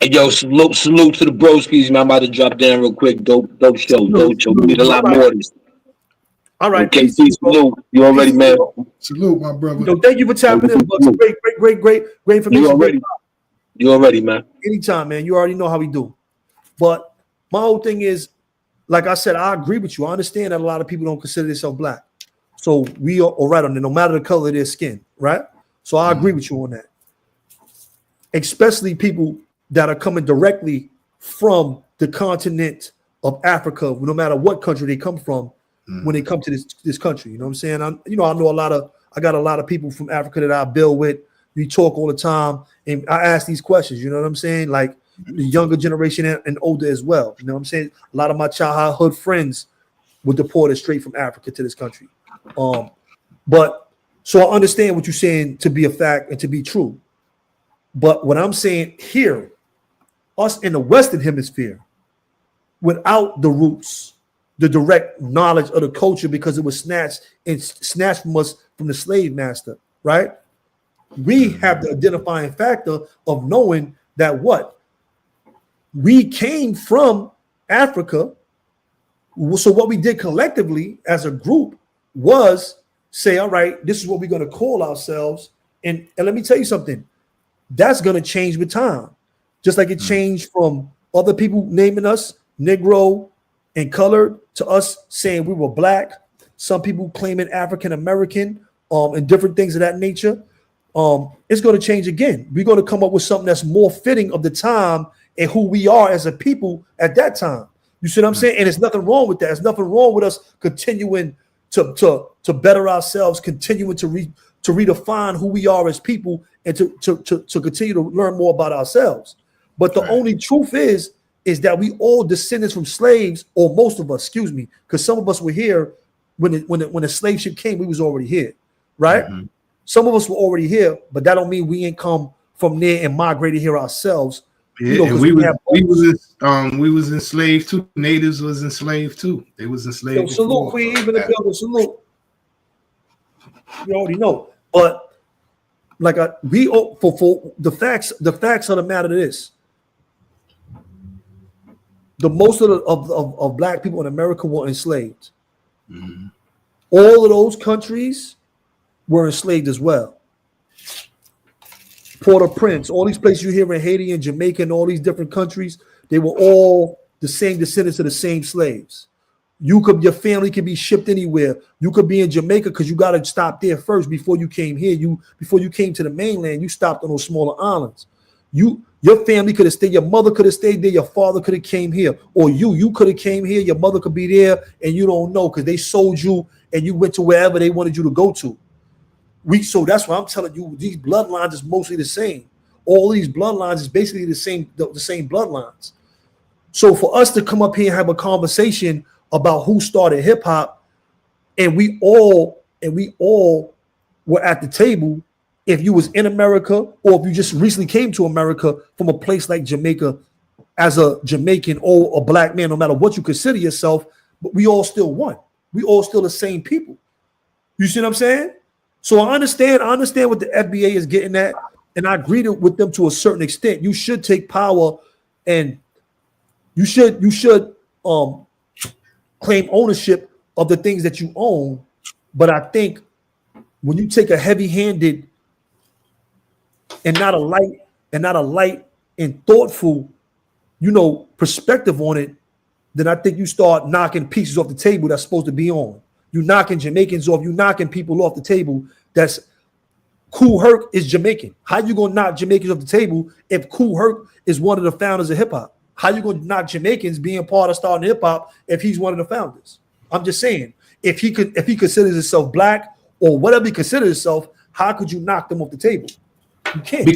Hey, yo, salute to the broskies, man. I'm about to drop down real quick. Dope show. Dope show. We need a lot more of this. All right. Okay, peace, salute. You already, man. Salute, my brother. Yo, thank you for tapping in. Bucks. Great information. You already, man. Anytime, man. You already know how we do. But my whole thing is, like I said, I agree with you. I understand that a lot of people don't consider themselves black. So we are all right on it, no matter the color of their skin, right? So I agree with you on that. Especially people that are coming directly from the continent of Africa, no matter what country they come from, when they come to this country. You know what I'm saying? I got a lot of people from Africa that I build with. We talk all the time, and I ask these questions. You know what I'm saying? Like the younger generation and older as well. You know what I'm saying? A lot of my childhood friends were deported straight from Africa to this country. But so I understand what you're saying to be a fact and to be true. But what I'm saying here, us in the Western Hemisphere, without the roots, the direct knowledge of the culture, because it was snatched from us from the slave master, right? We have the identifying factor of knowing that what? We came from Africa. So what we did collectively as a group was say, all right, this is what we're going to call ourselves. And let me tell you something. That's going to change with time. Just like it changed from other people naming us Negro and colored to us saying we were black. Some people claiming African American and different things of that nature. It's going to change again. We're going to come up with something that's more fitting of the time and who we are as a people at that time. You see what I'm saying? And there's nothing wrong with that. There's nothing wrong with us continuing to better ourselves, continuing to redefine who we are as people, and to continue to learn more about ourselves. But the only truth is that we all descendants from slaves, or most of us, excuse me, because some of us were here when the slave ship came. We was already here, right? Some of us were already here, but that don't mean we ain't come from there and migrated here ourselves. Yeah, you know, and we was enslaved too. Natives was enslaved too. They was enslaved. Salute, Queen, even the building. Salute. You already know, but like for the facts of the matter is, the most of black people in America were enslaved. All of those countries were enslaved as well. Port-au-Prince, all these places you hear in Haiti and Jamaica and all these different countries, they were all the same descendants of the same slaves. Your family could be shipped anywhere. You could be in Jamaica because you got to stop there first before you came here. Before you came to the mainland, you stopped on those smaller islands. Your family could have stayed. Your mother could have stayed there. Your father could have came here, or you could have came here. Your mother could be there, and you don't know because they sold you and you went to wherever they wanted you to go to. So that's why I'm telling you, these bloodlines is mostly the same. All these bloodlines is basically the same bloodlines. So for us to come up here and have a conversation about who started hip hop, and we all were at the table, if you was in America or if you just recently came to America from a place like Jamaica as a Jamaican or a black man, no matter what you consider yourself, but we all still one. We all still the same people. You see what I'm saying? So I understand what the FBA is getting at, and I agree with them to a certain extent. You should take power, and you should claim ownership of the things that you own. But I think when you take a heavy-handed and not a light and thoughtful, perspective on it, then I think you start knocking pieces off the table that's supposed to be on. You knocking Jamaicans off. You knocking people off the table. That's Kool Herc is Jamaican. How you gonna knock Jamaicans off the table if Kool Herc is one of the founders of hip hop? How you gonna knock Jamaicans being part of starting hip hop if he's one of the founders? I'm just saying, if he considers himself black or whatever he considers himself, how could you knock them off the table? You can't.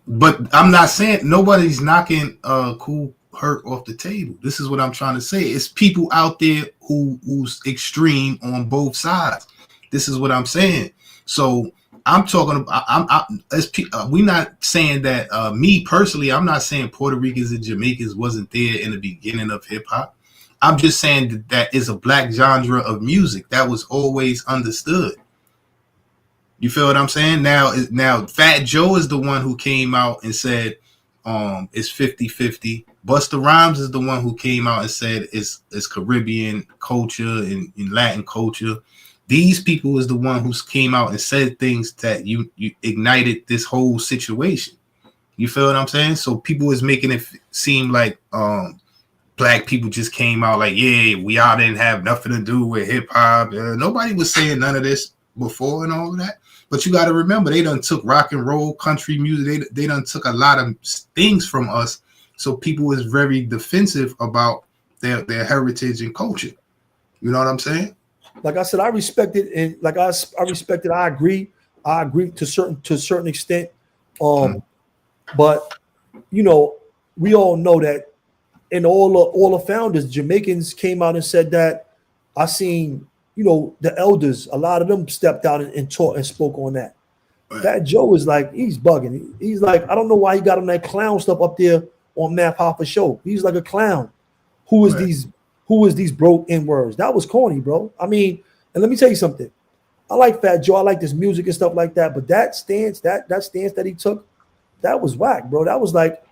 But I'm not saying nobody's knocking Kool Herc off the table. This is what I'm trying to say. It's people out there who's extreme on both sides. This is what I'm saying. So I'm talking about. We not saying that. Me personally, I'm not saying Puerto Ricans and Jamaicans wasn't there in the beginning of hip hop. I'm just saying that is a black genre of music that was always understood. You feel what I'm saying? Now Fat Joe is the one who came out and said it's 50-50. Busta Rhymes is the one who came out and said it's Caribbean culture and Latin culture. These people is the one who came out and said things that you ignited this whole situation. You feel what I'm saying? So people is making it seem like black people just came out like, yeah, we all didn't have nothing to do with hip hop. Nobody was saying none of this before and all of that. But you got to remember, they done took rock and roll, country music. They done took a lot of things from us. So people is very defensive about their heritage and culture. You know what I'm saying? Like I said, I respect it, and like I respect it. I agree to a certain extent. But you know, we all know that, and all the founders, Jamaicans came out and said that. I seen, you know, the elders, a lot of them stepped out and taught and spoke on that. Right. Fat Joe is like, he's bugging. He's like, I don't know why he got on that clown stuff up there on Math Hoffa show. He's like a clown. Who is these broke N-words? That was corny, bro. I mean, and let me tell you something. I like Fat Joe. I like this music and stuff like that. But that stance, that stance that he took, that was whack, bro. That was like,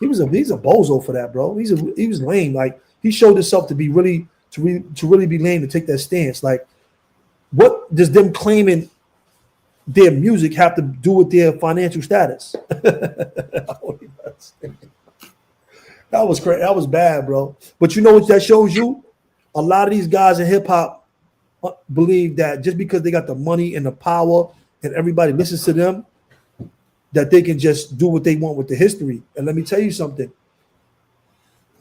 he's a bozo for that, bro. He was lame. Like, he showed himself to be really to really be lame to take that stance. Like, what does them claiming their music have to do with their financial status? That was crazy. That was bad, bro. But you know what that shows you? A lot of these guys in hip hop believe that just because they got the money and the power and everybody listens to them, that they can just do what they want with the history. And let me tell you something.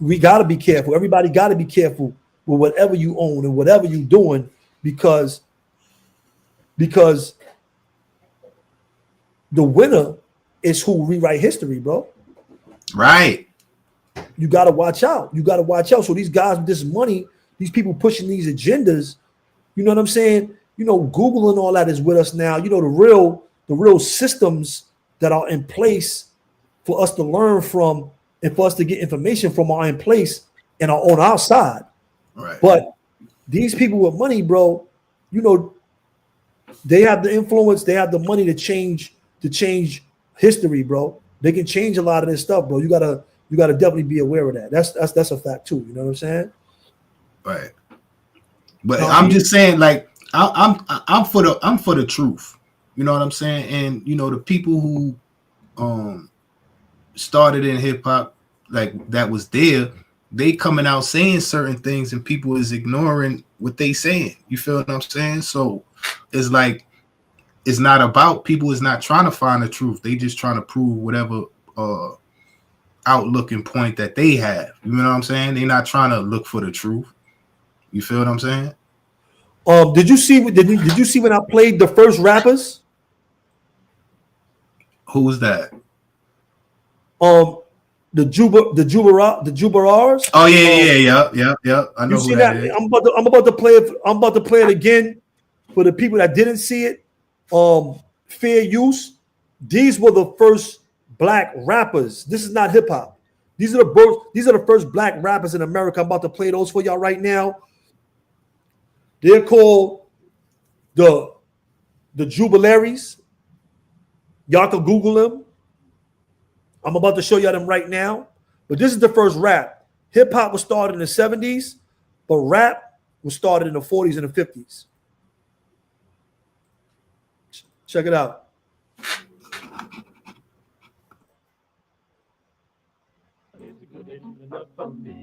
We got to be careful. Everybody got to be careful with whatever you own and whatever you're doing, because the winner is who rewrite history, bro. Right. You got to watch out. So these guys with this money, these people pushing these agendas, you know what I'm saying? You know, Google and all that is with us now. You know, the real systems that are in place for us to learn from and for us to get information from are in place and are on our side. Right. But these people with money, bro, you know, they have the influence, they have the money to change history, bro. They can change a lot of this stuff, bro. You gotta definitely be aware of that. That's a fact too. You know what I'm saying? Right. But I'm just saying, like, I'm for the truth. You know what I'm saying? And you know, the people who started in hip hop, like that was there, they coming out saying certain things and people is ignoring what they saying. You feel what I'm saying? So it's like, it's not about, people is not trying to find the truth. They just trying to prove whatever outlook and point that they have. You know what I'm saying? They're not trying to look for the truth. You feel what I'm saying? Did you see when I played the first rappers? Who was that? The Jubarars. Oh yeah. I know who that is. I'm about to play it. I'm about to play it again for the people that didn't see it. Fair use. These were the first black rappers. This is not hip hop. These are the first black rappers in America. I'm about to play those for y'all right now. They're called the Jubilaries. Y'all can Google them. I'm about to show y'all them right now. But this is the first rap. Hip hop was started in the 70s, but rap was started in the 40s and the 50s. Check it out.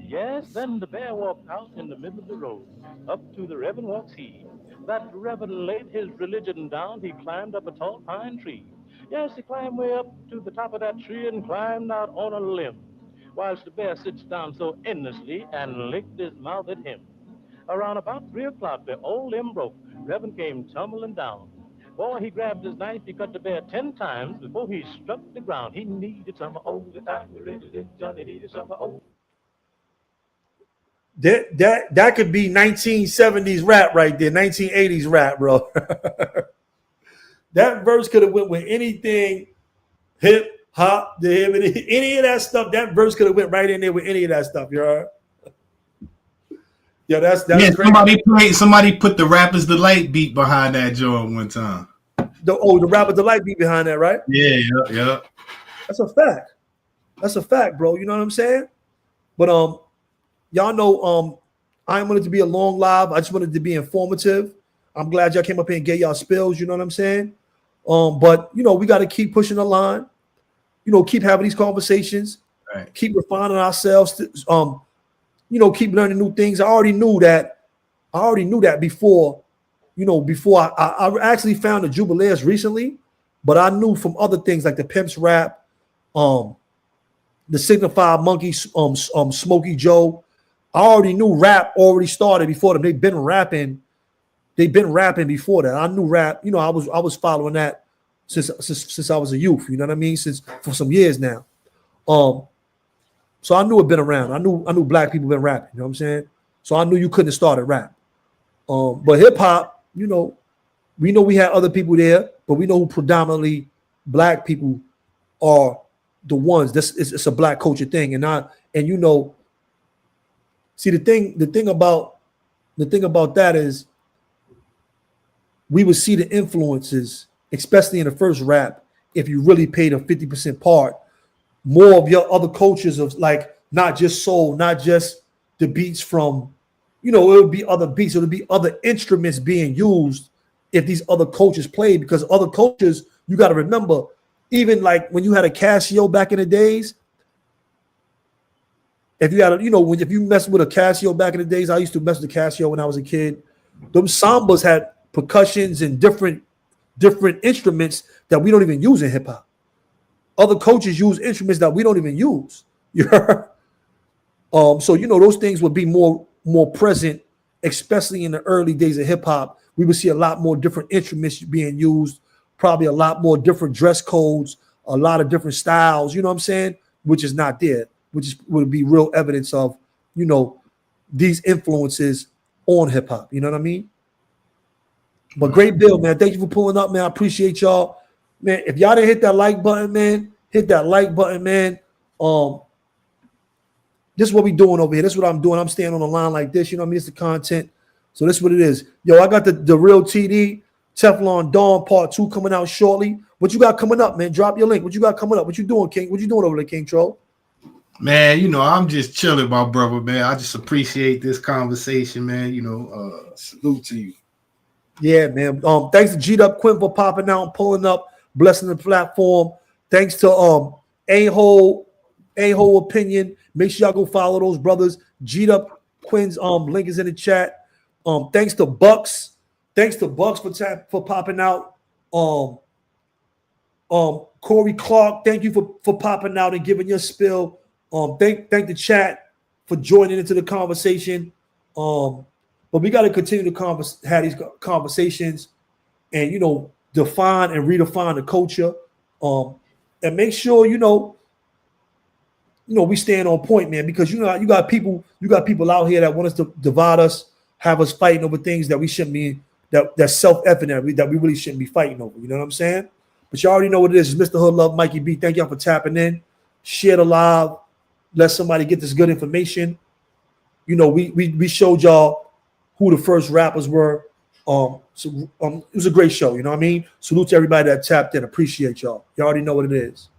Yes, then the bear walked out in the middle of the road, up to the Reverend walks he. That Reverend laid his religion down, he climbed up a tall pine tree. Yes, he climbed way up to the top of that tree and climbed out on a limb, whilst the bear sits down so endlessly and licked his mouth at him. Around about 3 o'clock, the old limb broke. Reverend came tumbling down. Boy, he grabbed his knife, he cut the bear 10 times before he struck the ground. He needed some old time, Johnny needed some old. That could be 1970s rap right there, 1980s rap, bro. That verse could have went with anything, hip hop, any of that stuff. That verse could have went right in there with any of that stuff. You heard? Yeah, that's Yeah, crazy. somebody put the Rapper's Delight beat behind that joint one time. The Rapper Delight beat behind that, right? Yeah. That's a fact. That's a fact, bro. You know what I'm saying? But y'all know I wanted to be a long live. I just wanted to be informative. I'm glad y'all came up here and gave y'all spills. You know what I'm saying? But you know, we got to keep pushing the line. You know, keep having these conversations. Right. Keep refining ourselves. You know, keep learning new things. I already knew that before. You know, before I actually found the Jubilees recently, but I knew from other things like the Pimps Rap, the Signified Monkeys, Smokey Joe. I already knew rap already started before them. They've been rapping before that. I knew rap. You know, I was following that since I was a youth. You know what I mean? Since for some years now. So I knew it been around. I knew black people been rapping. You know what I'm saying? So I knew you couldn't have started rap. But hip hop, you know, we know we had other people there, but we know who predominantly black people are the ones. It's a black culture thing, and you know, see the thing about that is we would see the influences, especially in the first rap, if you really paid a 50% part, more of your other cultures of like not just soul, not just the beats from, you know, it would be other beats, it would be other instruments being used if these other cultures played, because other cultures, you got to remember, even like when you had a Casio back in the days, if you had a, you know, if you messed with a Casio back in the days, I used to mess with the Casio when I was a kid. Them sambas had percussions and different instruments that we don't even use in hip hop. Other cultures use instruments that we don't even use. So you know those things would be more present, especially in the early days of hip hop. We would see a lot more different instruments being used, probably a lot more different dress codes, a lot of different styles. You know what I'm saying? Which is not there. Would be real evidence of, you know, these influences on hip hop. You know what I mean? But great bill, man. Thank you for pulling up, man. I appreciate y'all, man. If y'all didn't hit that like button, man, hit that like button, man. This is what we doing over here. This is what I'm doing. I'm staying on the line like this. You know what I mean? It's the content. So this is what it is. Yo, I got the real TD Teflon Dawn Part 2 coming out shortly. What you got coming up, man? Drop your link. What you got coming up? What you doing, King? What you doing over there, King Troll? Man, you know, I'm just chilling, my brother, man. I just appreciate this conversation, man. You know, salute to you. Yeah, man. Thanks to G'd Up Quinn for popping out and pulling up, blessing the platform. Thanks to A-Hole Opinion. Make sure y'all go follow those brothers. G'd Up Quinn's link is in the chat. Thanks to Bucks. Thanks to Bucks for popping out. Corey Clark, thank you for popping out and giving your spill. Thank the chat for joining into the conversation. But we got to continue to have these conversations and, you know, define and redefine the culture. And make sure, you know, we stand on point, man, because you got people out here that want us to divide us, have us fighting over things that we shouldn't be, that's self-evident that we really shouldn't be fighting over. You know what I'm saying? But you already know what it is. It's Mr. Hood Love, Mikey B. Thank y'all for tapping in. Share the live. Let somebody get this good information. You know, we showed y'all who the first rappers were. It was a great show. You know what I mean? Salute to everybody that tapped in. Appreciate y'all. You already know what it is.